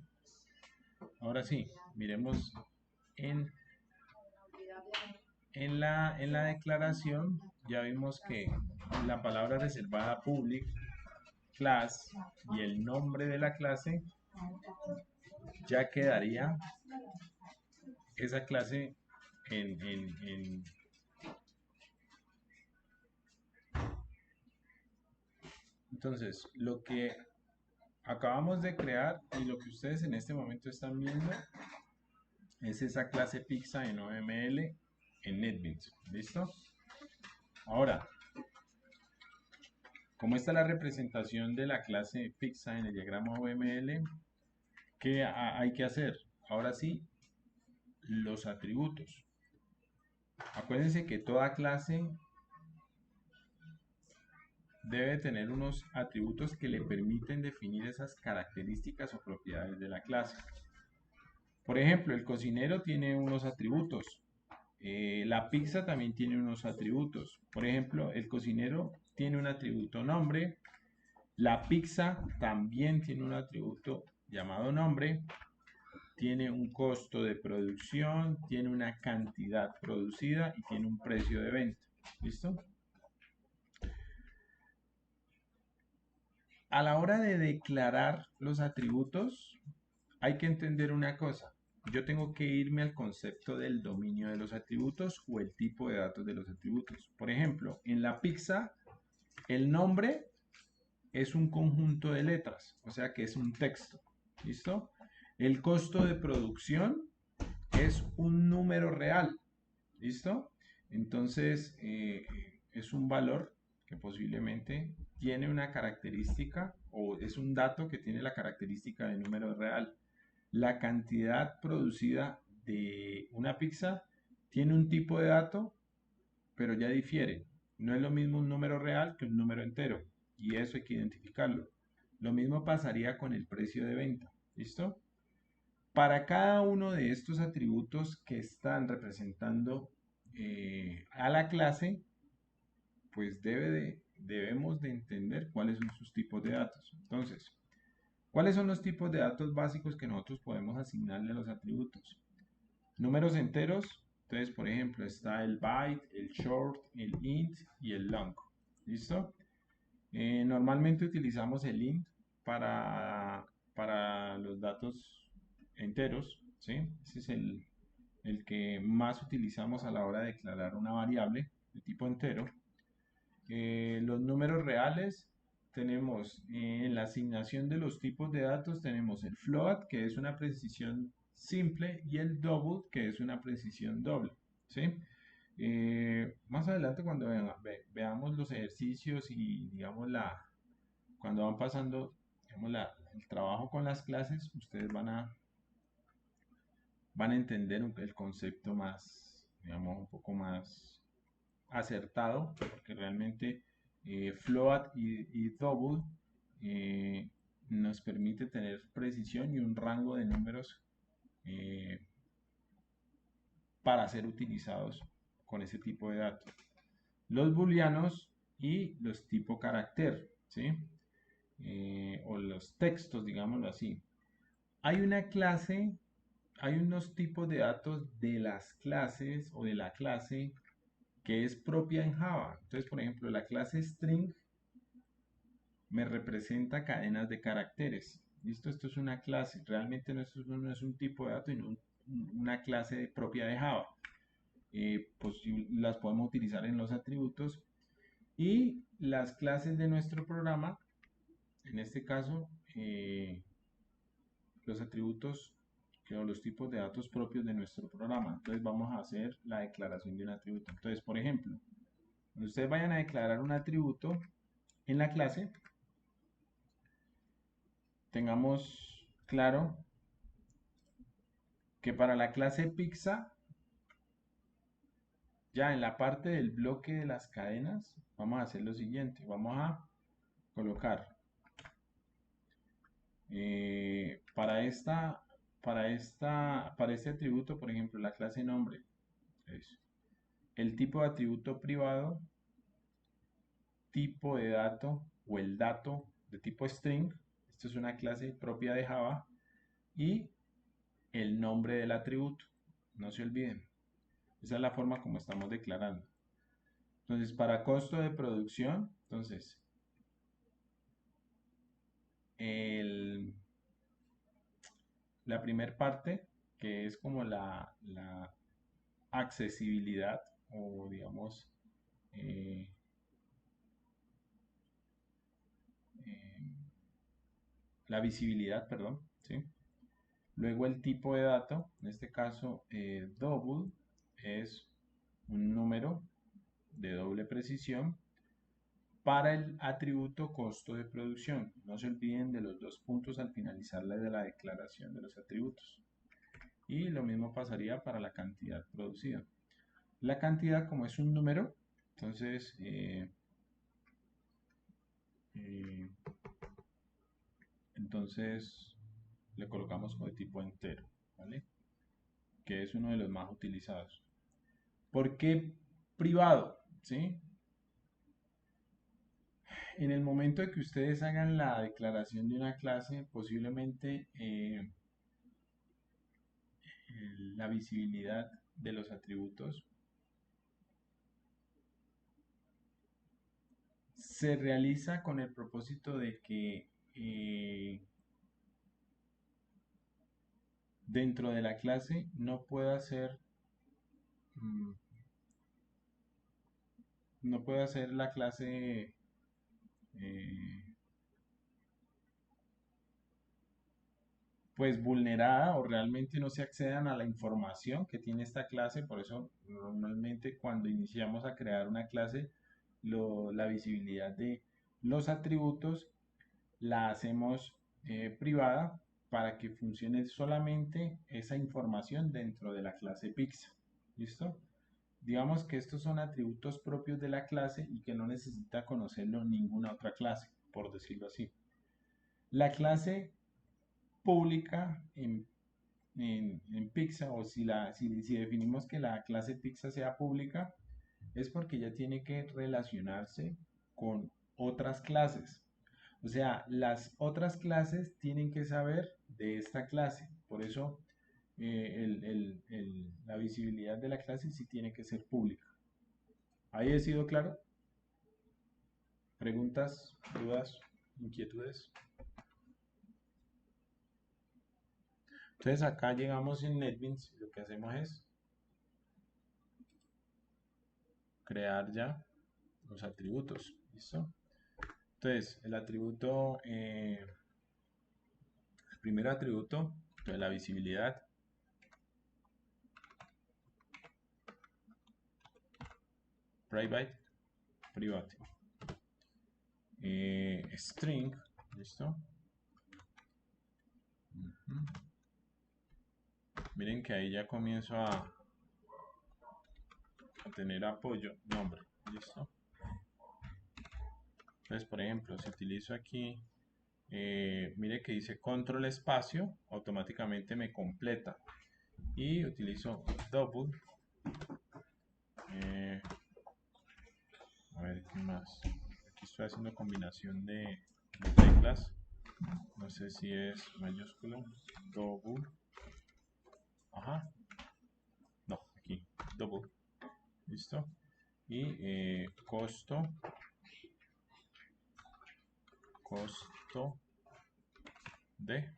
Ahora sí, miremos en la declaración. Ya vimos que la palabra reservada public class y el nombre de la clase ya quedaría esa clase en. Entonces, lo que acabamos de crear y lo que ustedes en este momento están viendo es esa clase pizza en OML en NetBeans. ¿Listo? Ahora, como está la representación de la clase pizza en el diagrama OML, ¿qué hay que hacer? Ahora sí, los atributos. Acuérdense que toda clase debe tener unos atributos que le permiten definir esas características o propiedades de la clase. Por ejemplo, el cocinero tiene unos atributos. La pizza también tiene unos atributos. Por ejemplo, el cocinero tiene un atributo nombre. La pizza también tiene un atributo llamado nombre. Tiene un costo de producción, tiene una cantidad producida y tiene un precio de venta. ¿Listo? A la hora de declarar los atributos, hay que entender una cosa. Yo tengo que irme al concepto del dominio de los atributos o el tipo de datos de los atributos. Por ejemplo, en la pizza, el nombre es un conjunto de letras, o sea que es un texto. ¿Listo? El costo de producción es un número real. ¿Listo? Entonces, es un valor que posiblemente tiene una característica o es un dato que tiene la característica de número real. La cantidad producida de una pizza tiene un tipo de dato, pero ya difiere. No es lo mismo un número real que un número entero, y eso hay que identificarlo. Lo mismo pasaría con el precio de venta. ¿Listo? Para cada uno de estos atributos que están representando a la clase, pues debemos de entender cuáles son sus tipos de datos. Entonces, ¿cuáles son los tipos de datos básicos que nosotros podemos asignarle a los atributos? Números enteros. Entonces, por ejemplo, está el byte, el short, el int y el long. ¿Listo? Normalmente utilizamos el int para los datos enteros, ¿sí? Ese es el que más utilizamos a la hora de declarar una variable de tipo entero. Los números reales tenemos en la asignación de los tipos de datos tenemos el float, que es una precisión simple, y el double, que es una precisión doble, ¿sí? Más adelante cuando veamos los ejercicios y digamos cuando van pasando digamos, el trabajo con las clases, ustedes van a entender el concepto más, digamos, un poco más acertado, porque realmente float y double nos permite tener precisión y un rango de números eh, para ser utilizados con ese tipo de datos. Los booleanos y los tipo carácter, ¿sí? O los textos, digámoslo así. Hay una clase, hay unos tipos de datos de las clases o de la clase que es propia en Java. Entonces, por ejemplo, la clase string me representa cadenas de caracteres. ¿Listo? Esto es una clase. Realmente no es un tipo de dato, sino una clase propia de Java. Pues las podemos utilizar en los atributos. Y las clases de nuestro programa, en este caso, los atributos o los tipos de datos propios de nuestro programa. Entonces vamos a hacer la declaración de un atributo. Entonces, por ejemplo, cuando ustedes vayan a declarar un atributo en la clase, tengamos claro que para la clase pizza, ya en la parte del bloque de las cadenas, vamos a hacer lo siguiente. Vamos a colocar para este atributo, por ejemplo, la clase nombre. Entonces, el tipo de atributo privado, tipo de dato o el dato de tipo string. Esto es una clase propia de Java. Y el nombre del atributo. No se olviden. Esa es la forma como estamos declarando. Entonces, para costo de producción, entonces, el la primera parte, que es como la accesibilidad o digamos eh, eh, la visibilidad, perdón, ¿sí? Luego el tipo de dato, en este caso double, es un número de doble precisión para el atributo costo de producción. No se olviden de los dos puntos al finalizar de la declaración de los atributos. Y lo mismo pasaría para la cantidad producida. La cantidad, como es un número, entonces eh, entonces le colocamos como de tipo entero, ¿vale? Que es uno de los más utilizados. ¿Por qué privado? ¿Sí? En el momento de que ustedes hagan la declaración de una clase, posiblemente la visibilidad de los atributos se realiza con el propósito de que dentro de la clase mm, no pueda ser la clase eh, pues vulnerada o realmente no se accedan a la información que tiene esta clase. Por eso normalmente cuando iniciamos a crear una clase, la visibilidad de los atributos la hacemos privada para que funcione solamente esa información dentro de la clase Pixel. ¿Listo? Digamos que estos son atributos propios de la clase y que no necesita conocerlo ninguna otra clase, por decirlo así. La clase pública en Pixar, o si definimos que la clase Pixar sea pública, es porque ya tiene que relacionarse con otras clases. O sea, las otras clases tienen que saber de esta clase. Por eso la visibilidad de la clase sí tiene que ser pública. ¿Ahí he sido claro? ¿Preguntas, dudas, inquietudes? Entonces acá llegamos en NetBeans y lo que hacemos es crear ya los atributos. ¿Listo? Entonces, el primer atributo de la visibilidad, private, private. String, ¿listo? Miren que ahí ya comienzo a tener apoyo, nombre, ¿listo? Entonces, por ejemplo, si utilizo aquí, mire que dice control espacio, automáticamente me completa. Y utilizo double. A ver, ¿qué más? Aquí estoy haciendo combinación de teclas. No sé si es mayúsculo, double. Ajá. No, aquí, double. ¿Listo? Y costo de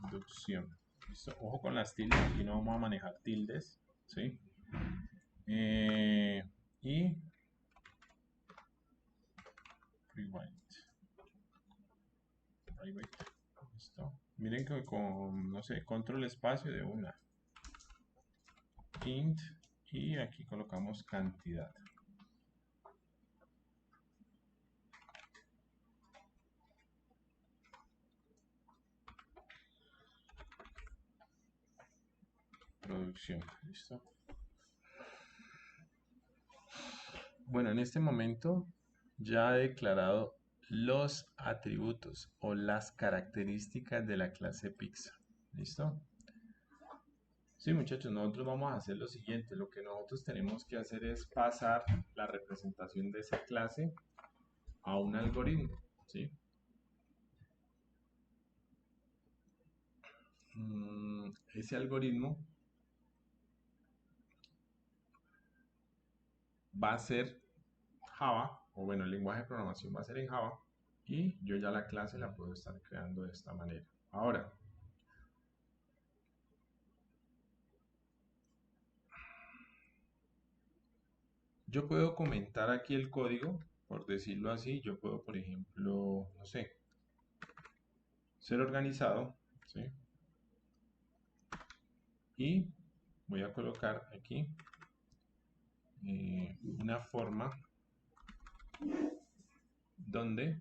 producción. ¿Listo? Ojo con las tildes, aquí no vamos a manejar tildes, ¿sí? Y private. ¿Listo? Miren que con, no sé, control espacio de una. Int y aquí colocamos cantidad. Producción, ¿listo? Bueno, en este momento ya he declarado los atributos o las características de la clase Pixar. ¿Listo? Sí, muchachos, nosotros vamos a hacer lo siguiente. Lo que nosotros tenemos que hacer es pasar la representación de esa clase a un algoritmo, ¿sí? Ese algoritmo va a ser Java, o bueno, el lenguaje de programación va a ser en Java, y yo ya la clase la puedo estar creando de esta manera. Ahora, yo puedo comentar aquí el código, por decirlo así. Yo puedo, por ejemplo, no sé, ser organizado, ¿sí? Y voy a colocar aquí una forma donde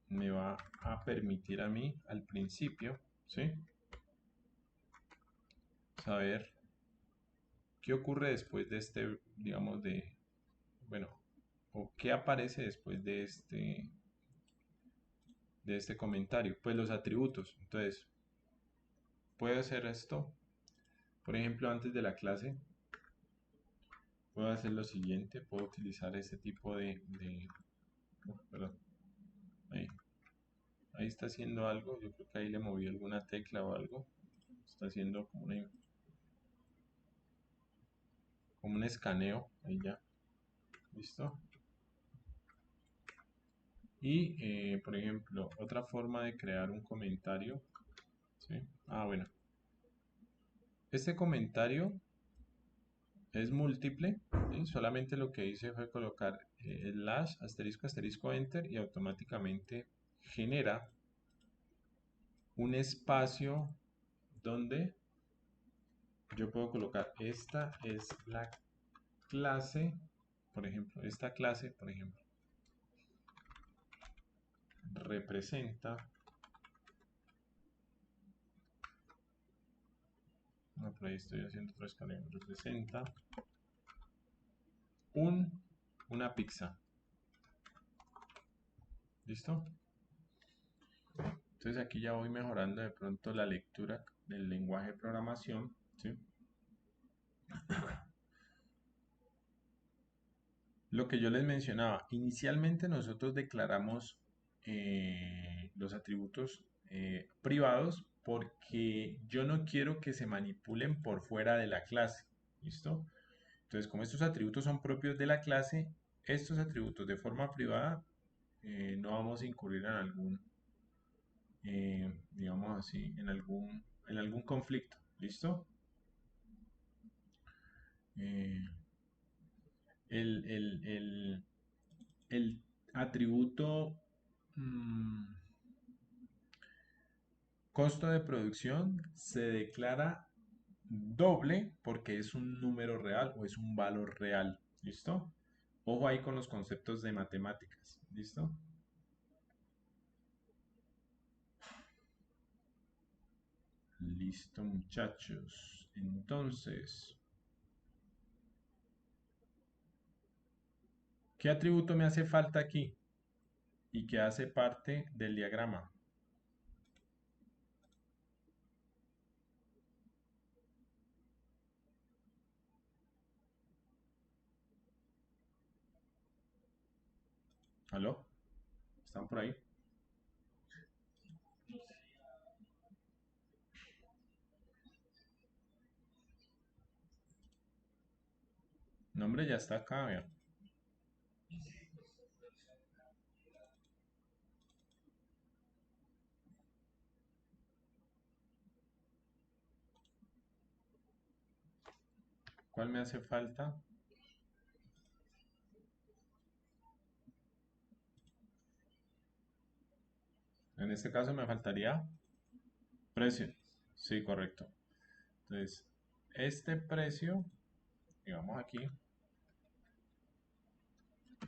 me va a permitir a mí al principio, ¿sí?, saber qué ocurre después de este, digamos, bueno, o qué aparece después de este comentario. Pues los atributos. Entonces, puedo hacer esto. Por ejemplo, antes de la clase, puedo hacer lo siguiente. Puedo utilizar este tipo perdón, ahí. Ahí está haciendo algo. Yo creo que ahí le moví alguna tecla o algo. Está haciendo como un escaneo. Ahí ya. ¿Listo? Y, por ejemplo, otra forma de crear un comentario, ¿sí? Ah, bueno. Este comentario es múltiple, ¿sí? Solamente lo que hice fue colocar slash, asterisco, asterisco, enter, y automáticamente genera un espacio donde yo puedo colocar: esta es la clase, por ejemplo, esta clase, por ejemplo, representa, no, por ahí estoy haciendo otro escaneo, representa una pizza. ¿Listo? Entonces aquí ya voy mejorando de pronto la lectura del lenguaje de programación, ¿sí? Lo que yo les mencionaba, inicialmente nosotros declaramos los atributos privados porque yo no quiero que se manipulen por fuera de la clase. ¿Listo? Entonces, como estos atributos son propios de la clase, estos atributos de forma privada no vamos a incurrir en algún, digamos así, en algún conflicto. ¿Listo? Eh, el atributo mm, costo de producción se declara doble porque es un número real o es un valor real. ¿Listo? Ojo ahí con los conceptos de matemáticas. ¿Listo? Listo, muchachos. Entonces, ¿qué atributo me hace falta aquí y que hace parte del diagrama? ¿Aló? ¿Están por ahí? No, hombre, ya está acá, vean. ¿Cuál me hace falta? En este caso me faltaría precio. Sí, correcto. Entonces, este precio, digamos aquí,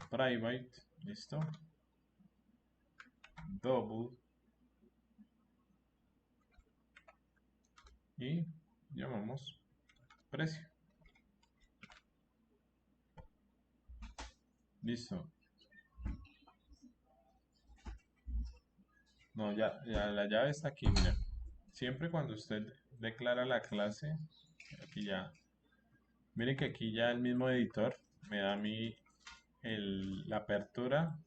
private, listo, double, y llamamos precio. Listo. No, ya la llave está aquí, mira. Siempre cuando usted declara la clase, aquí ya, miren que aquí ya el mismo editor me da a mí la apertura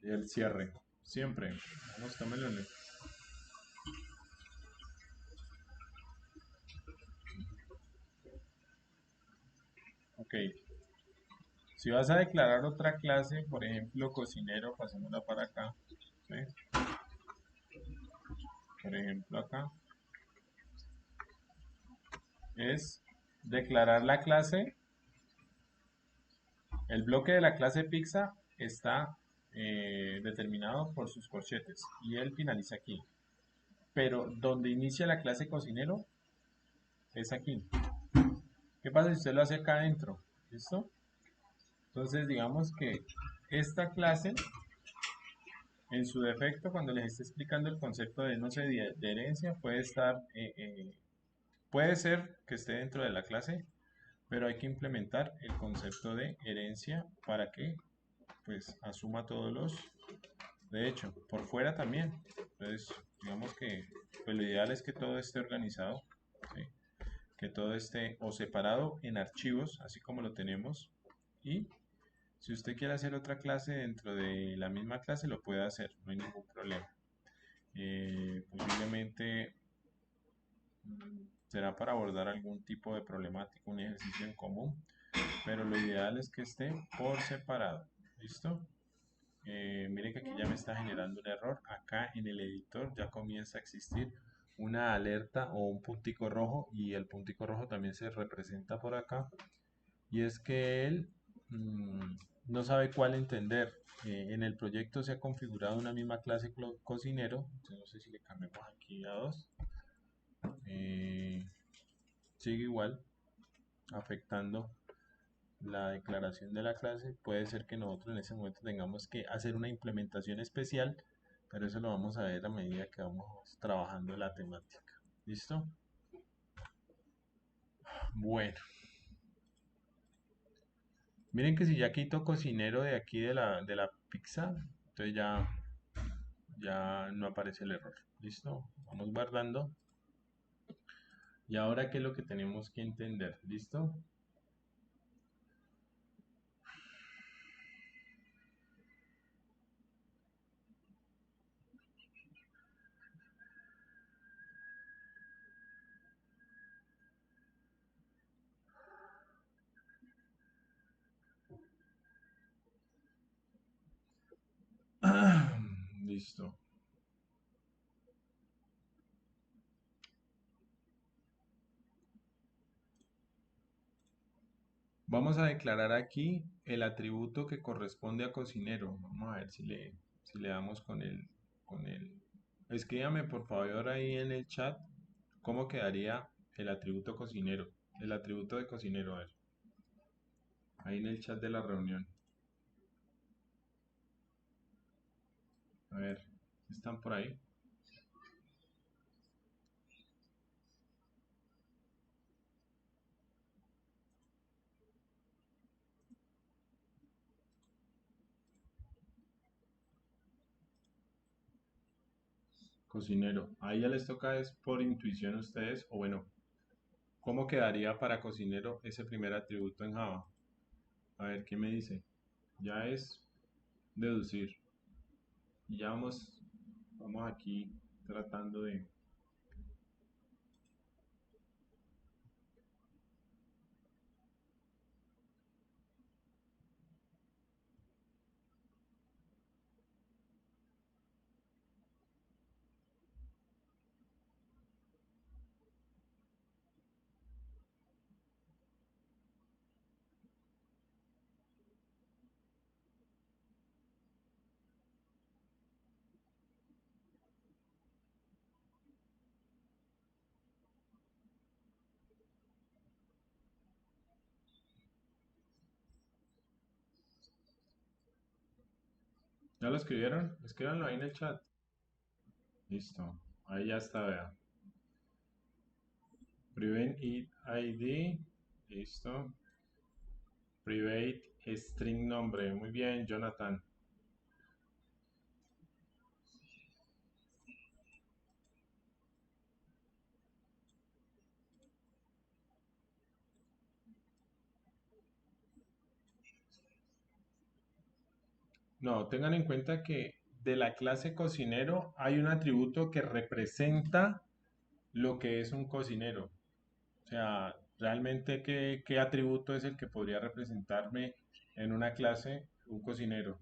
y el cierre. Siempre. Vamos, tómelo. Ok. Si vas a declarar otra clase, por ejemplo, cocinero, pasémosla para acá, ¿sí? Por ejemplo, acá es declarar la clase. El bloque de la clase pizza está determinado por sus corchetes y él finaliza aquí. Pero donde inicia la clase cocinero es aquí. ¿Qué pasa si usted lo hace acá adentro? ¿Listo? Entonces, digamos que esta clase, en su defecto, cuando les esté explicando el concepto de, no sé, de herencia, puede estar, puede ser que esté dentro de la clase, pero hay que implementar el concepto de herencia para que, pues, asuma todos los, de hecho, por fuera también. Entonces, digamos que, pues, lo ideal es que todo esté organizado, ¿sí? Que todo esté o separado en archivos, así como lo tenemos, y si usted quiere hacer otra clase dentro de la misma clase, lo puede hacer, no hay ningún problema. Posiblemente será para abordar algún tipo de problemática, un ejercicio en común, pero lo ideal es que esté por separado. ¿Listo? Miren que aquí ya me está generando un error. Acá en el editor ya comienza a existir una alerta o un puntico rojo y el puntico rojo también se representa por acá. Y es que él no sabe cuál entender. En el proyecto se ha configurado una misma clase cocinero. Entonces no sé si le cambiamos aquí a 2. Sigue igual, afectando la declaración de la clase. Puede ser que nosotros en ese momento tengamos que hacer una implementación especial, pero eso lo vamos a ver a medida que vamos trabajando la temática. ¿Listo? Bueno, miren que si ya quito cocinero de aquí de la pizza, entonces ya no aparece el error. ¿Listo? Vamos guardando. Y ahora, ¿qué es lo que tenemos que entender? ¿Listo? Listo. Vamos a declarar aquí el atributo que corresponde a cocinero. Vamos a ver si le damos con el. Escríbame por favor ahí en el chat cómo quedaría el atributo cocinero. El atributo de cocinero, a ver. Ahí en el chat de la reunión. A ver, ¿están por ahí? Cocinero. Ahí ya les toca es por intuición a ustedes, o bueno, ¿cómo quedaría para cocinero ese primer atributo en Java? A ver, ¿qué me dice? Ya es deducir. Y ya vamos aquí tratando de. ¿Ya lo escribieron? Escríbanlo ahí en el chat. Listo. Ahí ya está, vea. Prevent it ID. Listo. Private string nombre. Muy bien, Jonathan. No, tengan en cuenta que de la clase cocinero hay un atributo que representa lo que es un cocinero. O sea, realmente, ¿qué atributo es el que podría representarme en una clase un cocinero.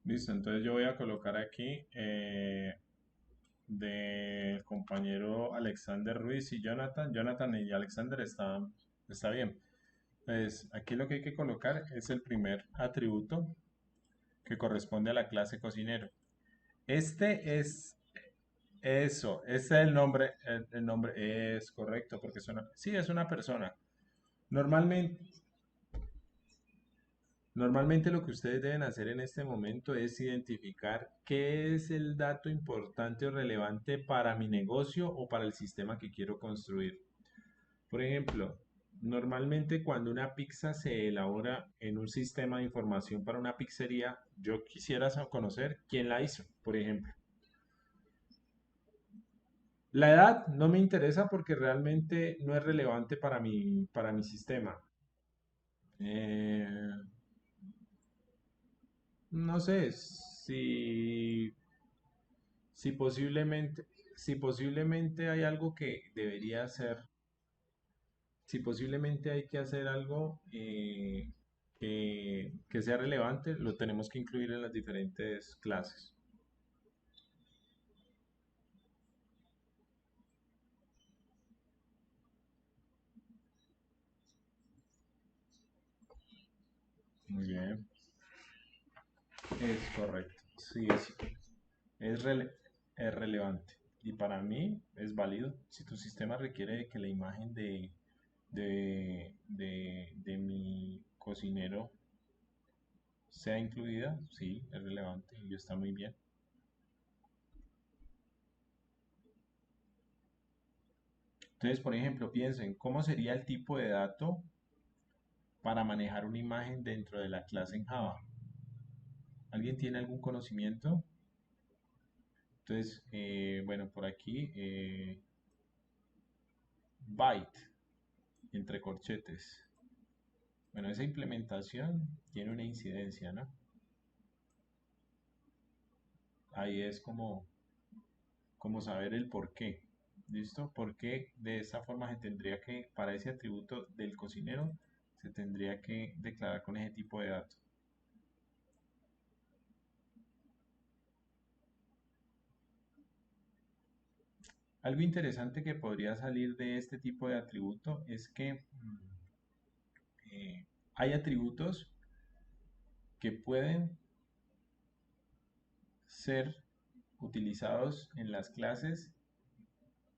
Listo, entonces yo voy a colocar aquí del compañero Alexander Ruiz y Jonathan. Jonathan y Alexander está bien. Pues aquí lo que hay que colocar es el primer atributo que corresponde a la clase cocinero. Este es eso, ese es el nombre es correcto porque sí, es una persona. Normalmente, Normalmente lo que ustedes deben hacer en este momento es identificar qué es el dato importante o relevante para mi negocio o para el sistema que quiero construir. Por ejemplo, normalmente cuando una pizza se elabora en un sistema de información para una pizzería, yo quisiera conocer quién la hizo, por ejemplo. La edad no me interesa porque realmente no es relevante para mi sistema. Eh, no sé si posiblemente hay algo que debería hacer, si posiblemente hay que hacer algo que sea relevante, lo tenemos que incluir en las diferentes clases. Muy bien, es correcto. Sí, es, rele- es relevante. Y para mí es válido. Si tu sistema requiere de que la imagen de mi cocinero sea incluida, sí, es relevante y está muy bien. Entonces, por ejemplo, piensen, ¿cómo sería el tipo de dato para manejar una imagen dentro de la clase en Java? ¿Alguien tiene algún conocimiento? Entonces, bueno, por aquí, byte, entre corchetes. Bueno, esa implementación tiene una incidencia, ¿no? Ahí es como saber el por qué. ¿Listo? Porque de esta forma se tendría que, para ese atributo del cocinero, se tendría que declarar con ese tipo de datos. Algo interesante que podría salir de este tipo de atributo es que hay atributos que pueden ser utilizados en las clases,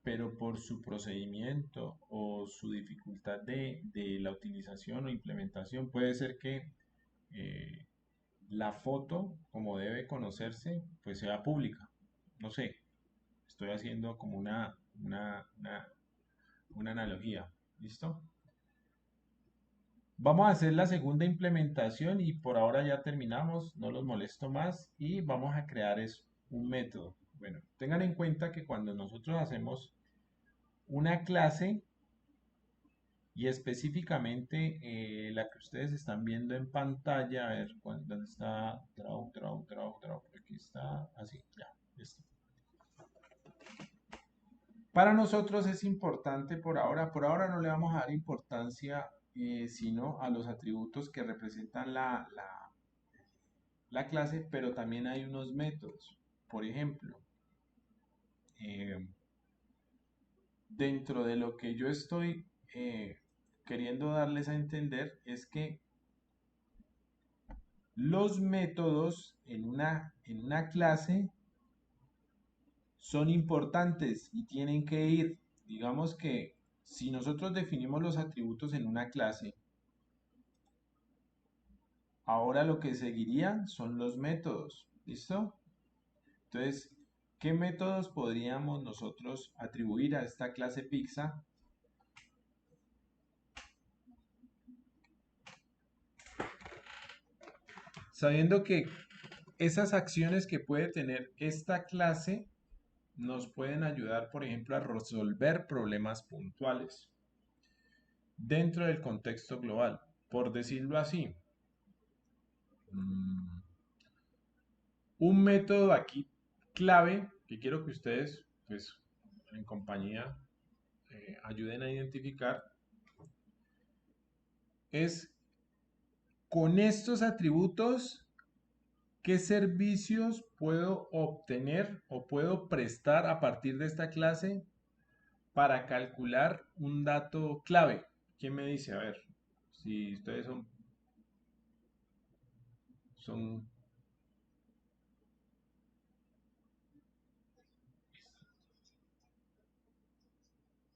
pero por su procedimiento o su dificultad de la utilización o implementación, puede ser que eh, la foto, como debe conocerse, pues sea pública. No sé, estoy haciendo como una analogía. ¿Listo? Vamos a hacer la segunda implementación y por ahora ya terminamos, no los molesto más y vamos a crear un método. Bueno, tengan en cuenta que cuando nosotros hacemos una clase y específicamente la que ustedes están viendo en pantalla, a ver, ¿dónde está? Draw, por aquí está, así, ya, listo. Para nosotros es importante por ahora no le vamos a dar importancia sino a los atributos que representan la clase, pero también hay unos métodos. Por ejemplo, eh, dentro de lo que yo estoy queriendo darles a entender es que los métodos en una clase son importantes y tienen que ir. Digamos que si nosotros definimos los atributos en una clase, ahora lo que seguirían son los métodos. ¿Listo? Entonces, ¿qué métodos podríamos nosotros atribuir a esta clase pizza? Sabiendo que esas acciones que puede tener esta clase nos pueden ayudar, por ejemplo, a resolver problemas puntuales dentro del contexto global. Por decirlo así, un método aquí clave que quiero que ustedes, pues, en compañía, ayuden a identificar es con estos atributos qué servicios puedo obtener o puedo prestar a partir de esta clase para calcular un dato clave. ¿Quién me dice? A ver, si ustedes son,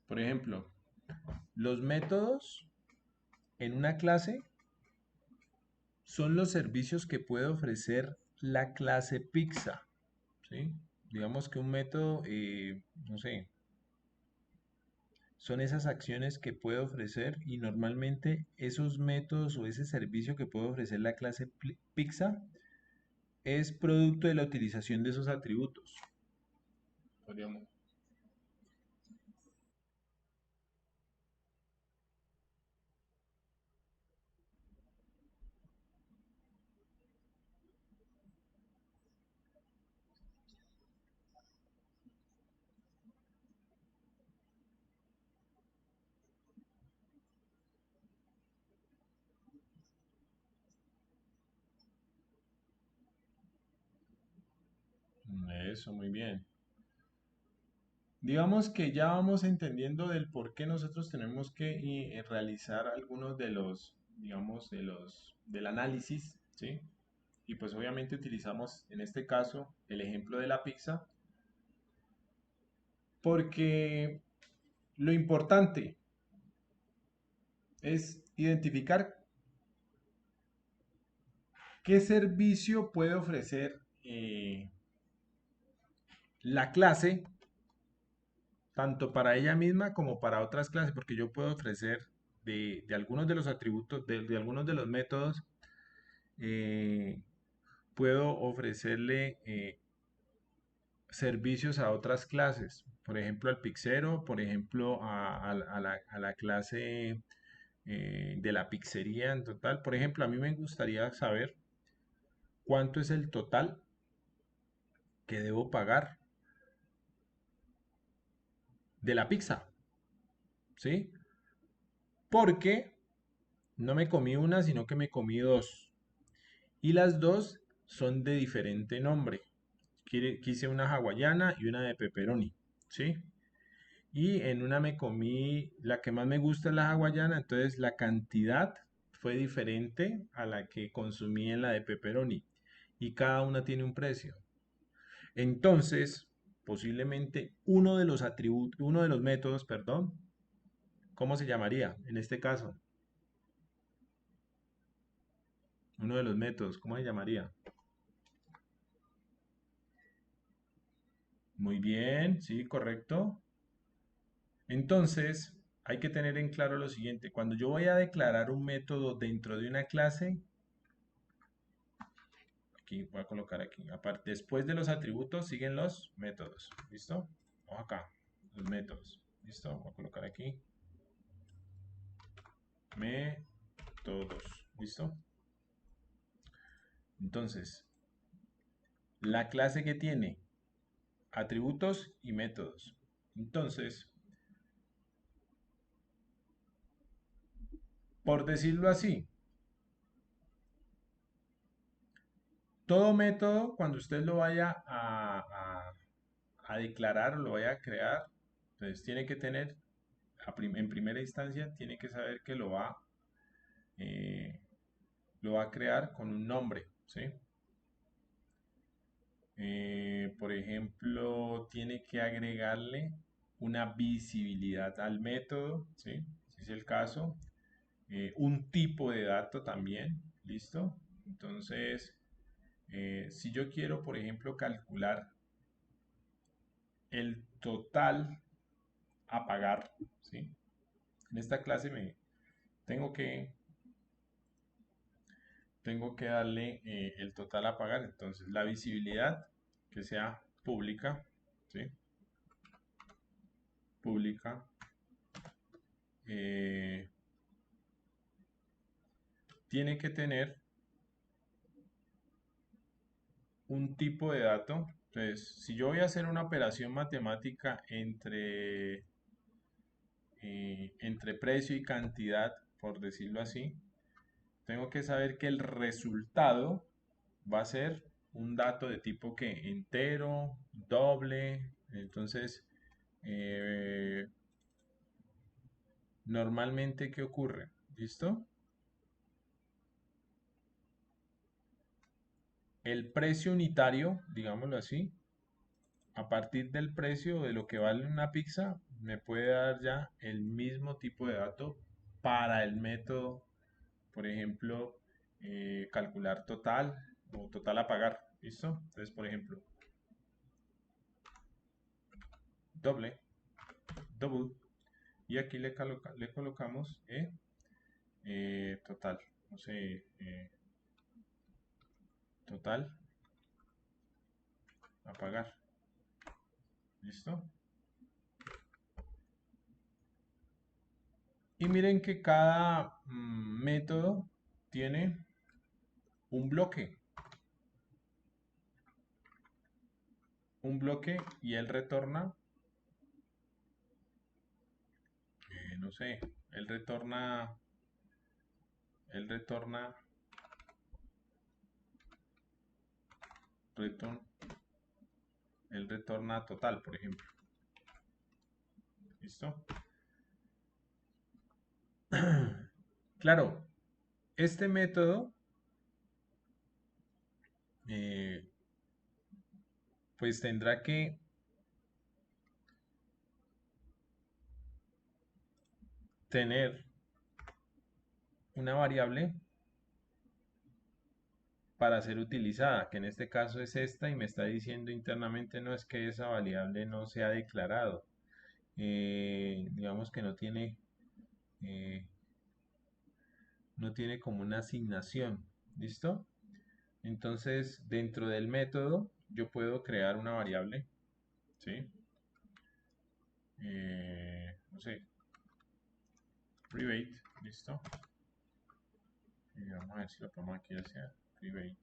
por ejemplo, los métodos en una clase son los servicios que puede ofrecer la clase Pizza, ¿sí? Digamos que un método, no sé, son esas acciones que puede ofrecer y normalmente esos métodos o ese servicio que puede ofrecer la clase Pizza es producto de la utilización de esos atributos. Podríamos. Eso, muy bien. Digamos que ya vamos entendiendo del por qué nosotros tenemos que realizar algunos de los, digamos, del análisis, ¿sí? Y pues obviamente utilizamos en este caso el ejemplo de la pizza, porque lo importante es identificar qué servicio puede ofrecer la clase, tanto para ella misma como para otras clases, porque yo puedo ofrecer de algunos de los atributos, de algunos de los métodos, eh, puedo ofrecerle servicios a otras clases, por ejemplo al pixero, por ejemplo a la clase de la pizzería en total. Por ejemplo, a mí me gustaría saber cuánto es el total que debo pagar de la pizza, ¿sí? Porque no me comí una, sino que me comí dos. Y las dos son de diferente nombre. Quise una hawaiana y una de pepperoni, ¿sí? Y en una me comí, la que más me gusta es la hawaiana, entonces la cantidad fue diferente a la que consumí en la de pepperoni. Y cada una tiene un precio. Entonces, posiblemente uno de los atributos, uno de los métodos, perdón, ¿cómo se llamaría en este caso? Uno de los métodos, ¿cómo se llamaría? Muy bien, sí, correcto. Entonces, hay que tener en claro lo siguiente. Cuando yo voy a declarar un método dentro de una clase, aquí voy a colocar aquí. Aparte, después de los atributos siguen los métodos. ¿Listo? Vamos acá. Los métodos. ¿Listo? Voy a colocar aquí. Métodos. ¿Listo? Entonces, la clase que tiene atributos y métodos. Entonces, por decirlo así, todo método, cuando usted lo vaya a declarar o lo vaya a crear, entonces tiene que tener, en primera instancia, tiene que saber que eh, lo va a crear con un nombre, ¿sí? Por ejemplo, tiene que agregarle una visibilidad al método, ¿sí? Si es el caso. Un tipo de dato también, ¿listo? Entonces, si yo quiero, por ejemplo, calcular el total a pagar, ¿sí? En esta clase tengo que, tengo que darle el total a pagar, entonces la visibilidad que sea pública, ¿sí? Pública. eh, Tiene que tener un tipo de dato. Entonces, si yo voy a hacer una operación matemática entre precio y cantidad, por decirlo así, tengo que saber que el resultado va a ser un dato de tipo que entero, doble. Entonces, eh, normalmente, ¿qué ocurre? ¿Listo? El precio unitario, digámoslo así, a partir del precio de lo que vale una pizza, me puede dar ya el mismo tipo de dato para el método, por ejemplo, calcular total o total a pagar. ¿Listo? Entonces, por ejemplo, doble, double, y aquí le colocamos total, no sé, total a pagar. ¿Listo? Y miren que cada método tiene un bloque. Un bloque y él retorna, no sé, él retorna, él retorna, return, él retorna total, por ejemplo. ¿Listo? Claro, este método, eh, pues tendrá que tener una variable para ser utilizada, que en este caso es esta, y me está diciendo internamente no es que esa variable no se ha declarado. Digamos que eh, no tiene como una asignación. ¿Listo? Entonces, dentro del método, yo puedo crear una variable, ¿sí? No sé, private, ¿listo? Y vamos a ver si lo ponemos aquí hacia private.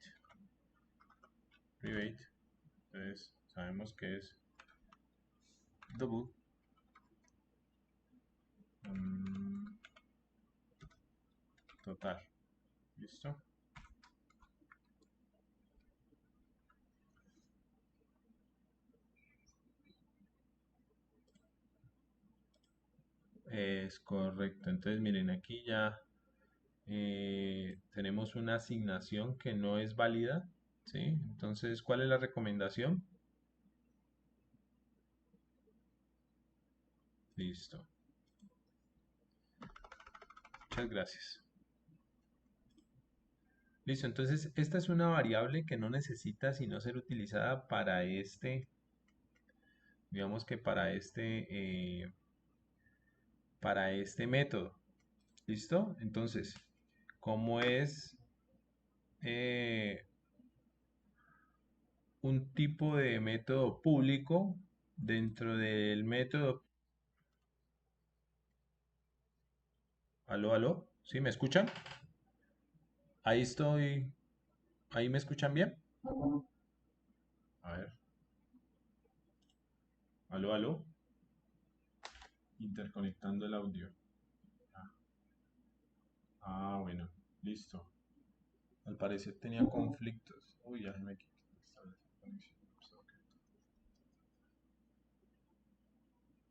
Private, entonces sabemos que es double. Total, ¿listo? Es correcto. Entonces, miren, aquí ya tenemos una asignación que no es válida, ¿sí? Entonces, ¿cuál es la recomendación? Listo. Muchas gracias. Listo, entonces esta es una variable que no necesita sino ser utilizada para digamos que para este método. ¿Listo? Entonces, como es eh, un tipo de método público, dentro del método... ¿Aló, aló? ¿Sí me escuchan? Ahí estoy. ¿Ahí me escuchan bien? A ver. ¿Aló, aló? interconectando el audio. Bueno, listo. Al parecer tenía conflictos. Uy, ya se me quitó esta vez la conexión. Ok.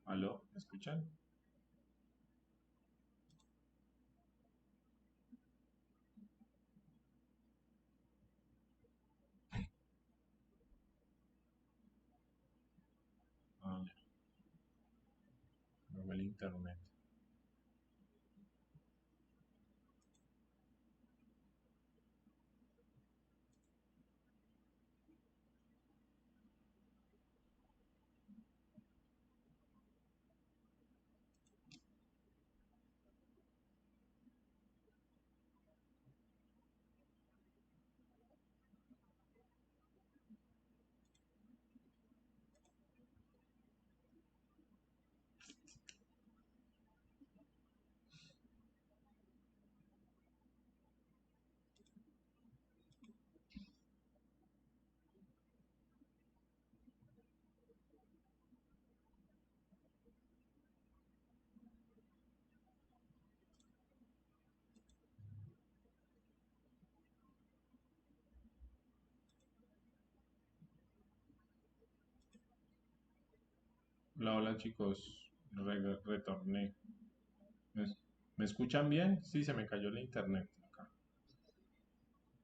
¿Aló? ¿Me escuchan? Ya. Me fue el internet. Hola, hola chicos. Retorné. ¿Me, me escuchan bien? Sí, se me cayó el internet acá.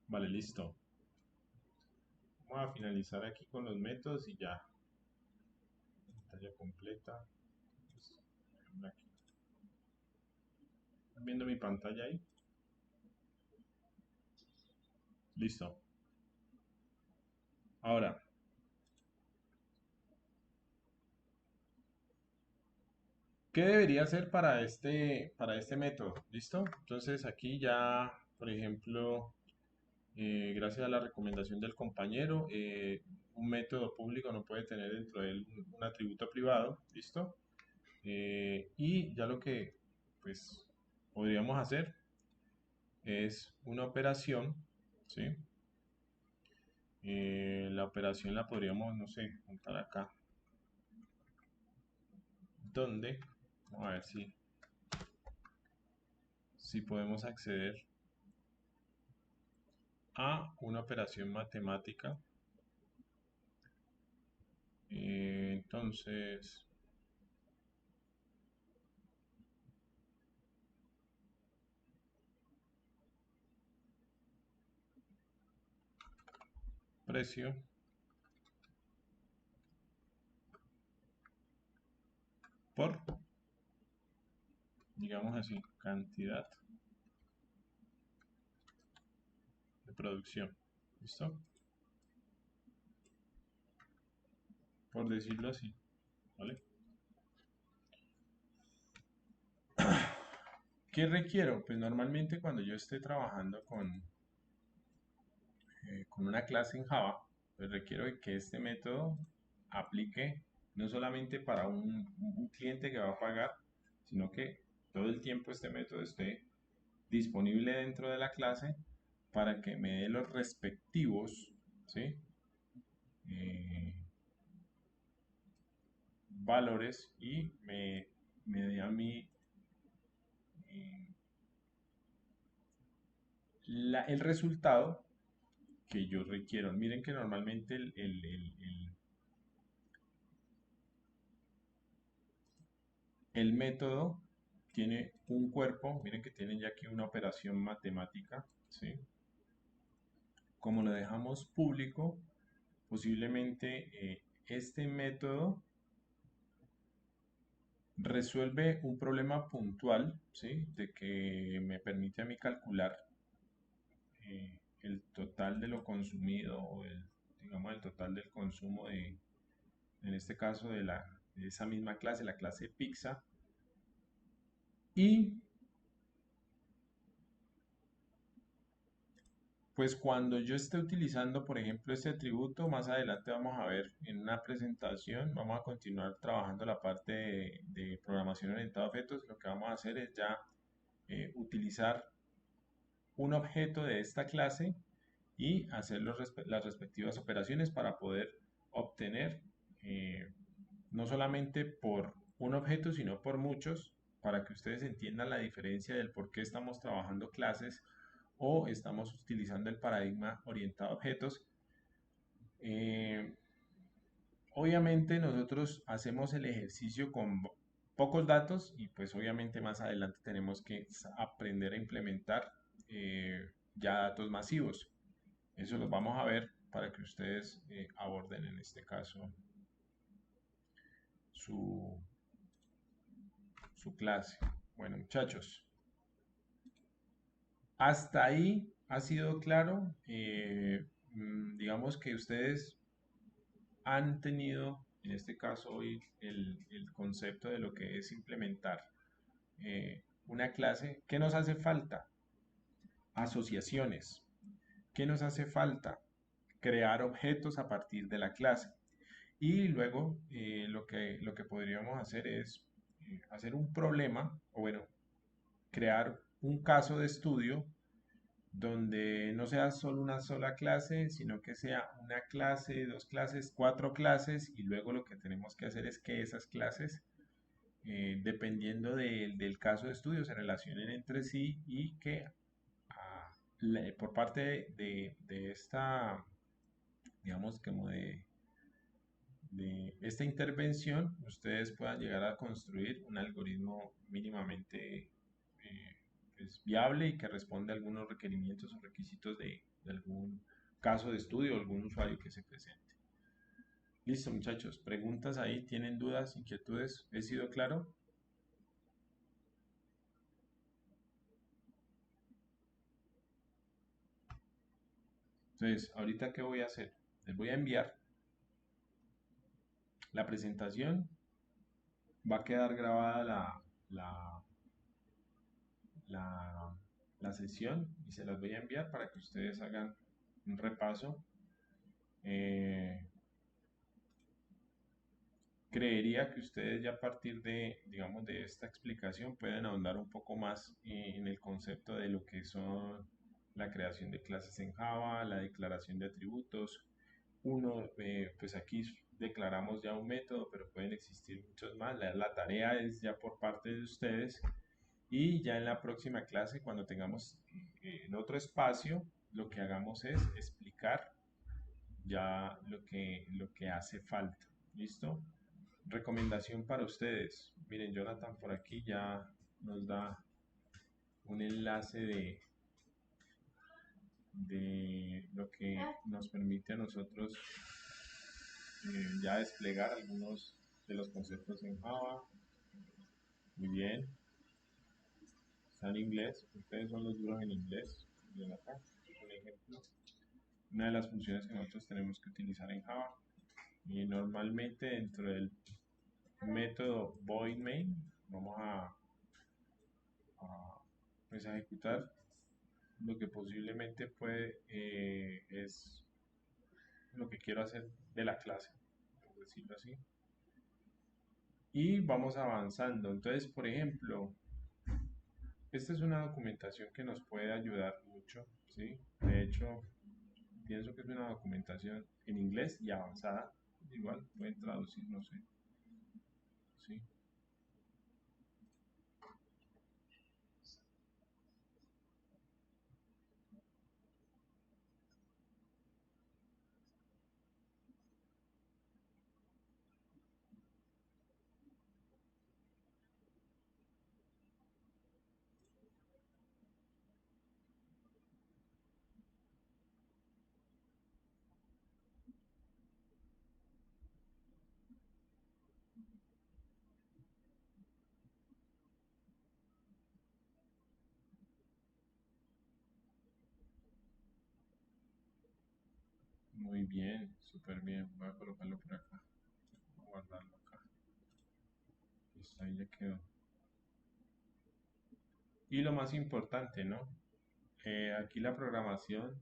Vale, listo. Vamos a finalizar aquí con los métodos y ya. Pantalla completa. Listo. Aquí. ¿Están viendo mi pantalla ahí? Listo. Ahora, ¿qué debería hacer para este método? ¿Listo? Entonces aquí ya, por ejemplo, gracias a la recomendación del compañero, un método público no puede tener dentro de él un atributo privado. ¿Listo? Y ya lo que pues podríamos hacer es una operación, ¿sí? La operación la podríamos, no sé, montar acá, donde, vamos a ver si podemos acceder a una operación matemática. Entonces, precio por, digamos así, cantidad de producción. ¿Listo? Por decirlo así, ¿vale? ¿Qué requiero? Pues normalmente cuando yo esté trabajando con una clase en Java, pues requiero que este método aplique no solamente para un cliente que va a pagar, sino que todo el tiempo este método esté disponible dentro de la clase para que me dé los respectivos, ¿sí? eh, valores y me dé a mí eh, el resultado que yo requiero. Miren que normalmente el método tiene un cuerpo, miren que tiene ya aquí una operación matemática, ¿sí? Como lo dejamos público, posiblemente este método resuelve un problema puntual, ¿sí? De que me permite a mí calcular el total de lo consumido o digamos, el total del consumo en este caso de esa misma clase, la clase pizza. Y pues cuando yo esté utilizando, por ejemplo, este atributo, más adelante vamos a ver en una presentación, vamos a continuar trabajando la parte de programación orientada a objetos. Lo que vamos a hacer es ya utilizar un objeto de esta clase y hacer las respectivas operaciones para poder obtener, no solamente por un objeto, sino por muchos, para que ustedes entiendan la diferencia del por qué estamos trabajando clases o estamos utilizando el paradigma orientado a objetos. Eh, Obviamente nosotros hacemos el ejercicio con pocos datos y pues obviamente más adelante tenemos que aprender a implementar ya datos masivos. Eso lo vamos a ver para que ustedes aborden en este caso su, su clase. Bueno, muchachos, hasta ahí ha sido claro. Digamos que ustedes han tenido, en este caso hoy, el concepto de lo que es implementar una clase. ¿Qué nos hace falta? Asociaciones. ¿Qué nos hace falta? Crear objetos a partir de la clase. Y luego lo que podríamos hacer es hacer un problema, o bueno, crear un caso de estudio donde no sea solo una sola clase, sino que sea una clase, dos clases, cuatro clases, y luego lo que tenemos que hacer es que esas clases, dependiendo del caso de estudio, se relacionen entre sí y que por parte de esta, digamos, como de esta intervención, ustedes puedan llegar a construir un algoritmo mínimamente pues, viable y que responda a algunos requerimientos o requisitos de algún caso de estudio o algún usuario que se presente. Listo, muchachos. ¿Preguntas ahí? ¿Tienen dudas, inquietudes? ¿He sido claro? Entonces, ahorita, ¿qué voy a hacer? Les voy a enviar la presentación. Va a quedar grabada la, la, la sesión y se las voy a enviar para que ustedes hagan un repaso. Eh, Creería que ustedes ya a partir de, digamos, de esta explicación pueden ahondar un poco más en el concepto de lo que son la creación de clases en Java, la declaración de atributos. Uno, pues aquí declaramos ya un método, pero pueden existir muchos más. La tarea es ya por parte de ustedes y ya en la próxima clase, cuando tengamos en otro espacio, lo que hagamos es explicar ya lo que hace falta. ¿Listo? Recomendación para ustedes. Miren, Jonathan por aquí ya nos da un enlace de lo que nos permite a nosotros ya desplegar algunos de los conceptos en Java. Muy bien. Está en inglés. Ustedes son los duros en inglés. Miren acá, un ejemplo. Una de las funciones que nosotros tenemos que utilizar en Java. Y normalmente dentro del método void main vamos a, pues, a ejecutar lo que posiblemente puede es lo que quiero hacer de la clase, por decirlo así. Y vamos avanzando. Entonces, por ejemplo, esta es una documentación que nos puede ayudar mucho, ¿sí? De hecho, pienso que es una documentación en inglés y avanzada. Igual pueden traducir, no sé. ¿Sí? Muy bien, súper bien. Voy a colocarlo por acá. Voy a guardarlo acá. Listo, ahí ya quedó. Y lo más importante, ¿no? Aquí la programación,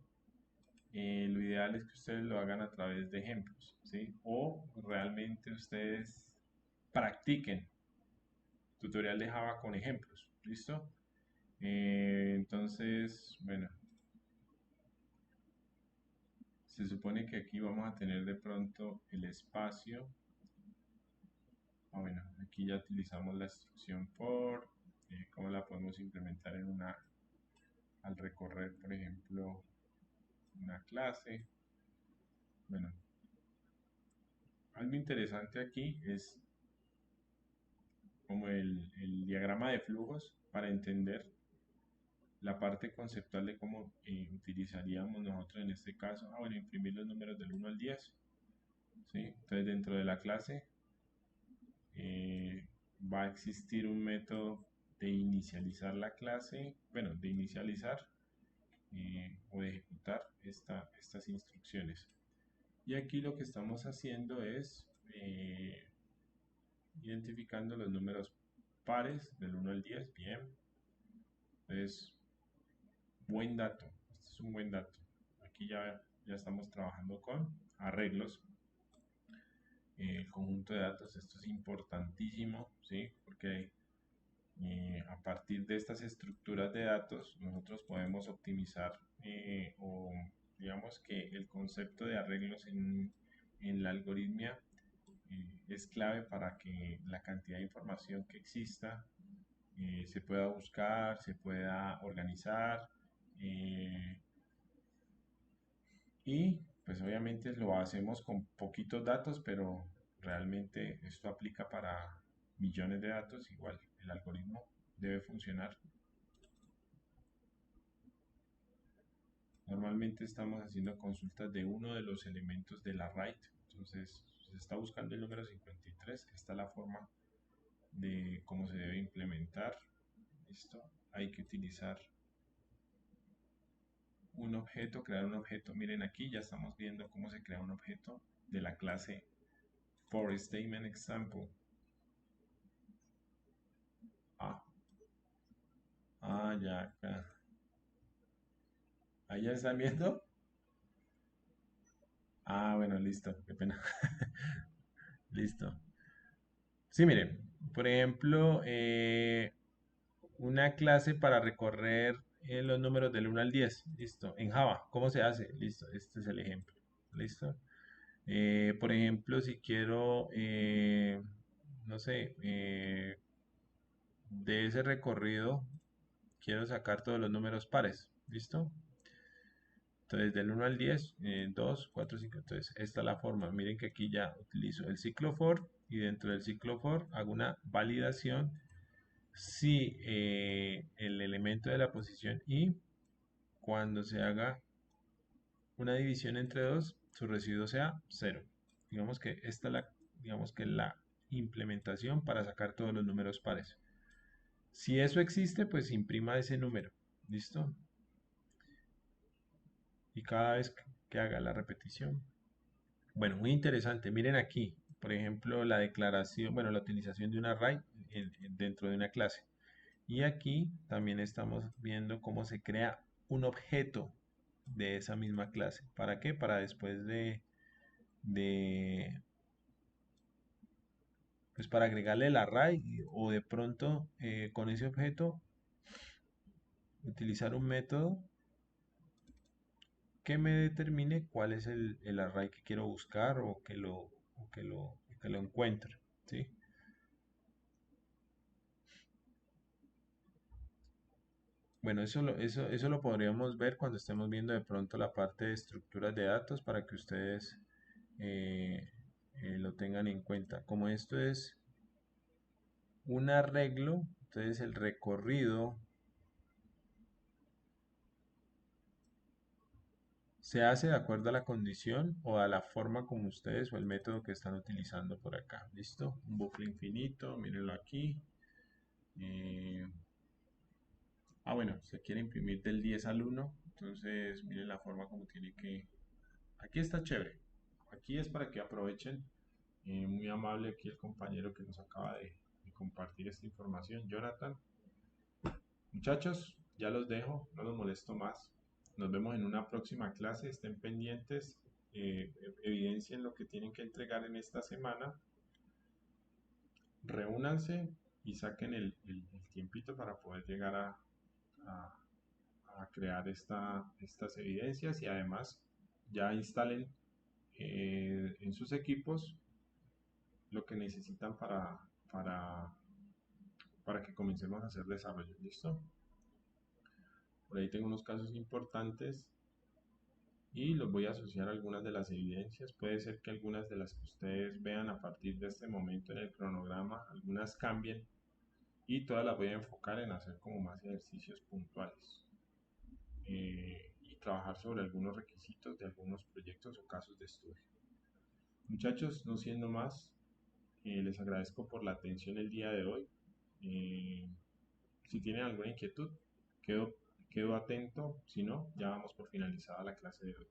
lo ideal es que ustedes lo hagan a través de ejemplos, ¿sí? O realmente ustedes practiquen tutorial de Java con ejemplos, ¿listo? Entonces, bueno, se supone que aquí vamos a tener de pronto el espacio Bueno, aquí ya utilizamos la instrucción for, cómo la podemos implementar en al recorrer, por ejemplo, una clase. Bueno, algo interesante aquí es como el diagrama de flujos para entender la parte conceptual de cómo utilizaríamos nosotros en este caso, bueno, imprimir los números del 1 al 10, ¿sí? Entonces dentro de la clase eh, va a existir un método de inicializar la clase, bueno, de inicializar o de ejecutar estas instrucciones. Y aquí lo que estamos haciendo es identificando los números pares del 1 al 10, bien. Entonces, buen dato, este es un buen dato. Aquí ya estamos trabajando con arreglos. El conjunto de datos, esto es importantísimo, ¿sí? Porque a partir de estas estructuras de datos nosotros podemos optimizar o digamos que el concepto de arreglos en la algoritmia es clave para que la cantidad de información que exista se pueda buscar, se pueda organizar y pues obviamente lo hacemos con poquitos datos, pero realmente esto aplica para millones de datos, igual el algoritmo debe funcionar. Normalmente estamos haciendo consultas de uno de los elementos del array, entonces se está buscando el número 53, esta es la forma de cómo se debe implementar. Listo, hay que utilizar un objeto, crear un objeto. Miren aquí ya estamos viendo cómo se crea un objeto de la clase forStatementExample. Ah, ya acá. ¿Ahí ya están viendo? Bueno, listo, qué pena. Listo. Sí, miren, por ejemplo, una clase para recorrer los números del 1 al 10. Listo. En Java, ¿cómo se hace? Listo, este es el ejemplo. Listo. Por ejemplo, si quiero, no sé, de ese recorrido, quiero sacar todos los números pares. ¿Listo? Entonces, del 1 al 10, 2, 4, 5. Entonces, esta es la forma. Miren que aquí ya utilizo el ciclo for y dentro del ciclo for hago una validación si el elemento de la posición y cuando se haga una división entre 2, su residuo sea 0. Digamos que esta es la implementación para sacar todos los números pares. Si eso existe, pues imprima ese número. ¿Listo? Y cada vez que haga la repetición. Bueno, muy interesante. Miren aquí, por ejemplo, la declaración, bueno, la utilización de un array dentro de una clase. Y aquí también estamos viendo cómo se crea un objeto de esa misma clase. ¿Para qué? Para después de pues para agregarle el array o de pronto con ese objeto utilizar un método que me determine cuál es el array que quiero buscar o que lo encuentre, ¿sí? Bueno, eso lo podríamos ver cuando estemos viendo de pronto la parte de estructuras de datos para que ustedes eh, lo tengan en cuenta. Como esto es un arreglo, entonces el recorrido se hace de acuerdo a la condición o a la forma como ustedes o el método que están utilizando por acá. ¿Listo? Un bucle infinito, mírenlo aquí. Eh, bueno, se quiere imprimir del 10 al 1, entonces miren la forma como tiene que... Aquí está chévere. Aquí es para que aprovechen. Muy amable aquí el compañero que nos acaba de compartir esta información, Jonathan. Muchachos, ya los dejo, no los molesto más. Nos vemos en una próxima clase. Estén pendientes, evidencien lo que tienen que entregar en esta semana. Reúnanse y saquen el tiempito para poder llegar a- a crear estas evidencias y además ya instalen en sus equipos lo que necesitan para que comencemos a hacer desarrollo. ¿Listo? Por ahí tengo unos casos importantes y los voy a asociar a algunas de las evidencias. Puede ser que algunas de las que ustedes vean a partir de este momento en el cronograma, algunas cambien y todas las voy a enfocar en hacer como más ejercicios puntuales y trabajar sobre algunos requisitos de algunos proyectos o casos de estudio. Muchachos, no siendo más, les agradezco por la atención el día de hoy. Eh, si tienen alguna inquietud, quedo, quedo atento. Si no, ya vamos por finalizada la clase de hoy.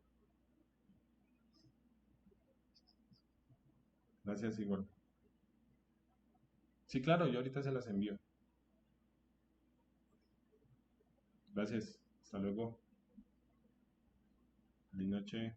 Gracias, igual. Sí, claro, yo ahorita se las envío. Gracias. Hasta luego. Feliz noche.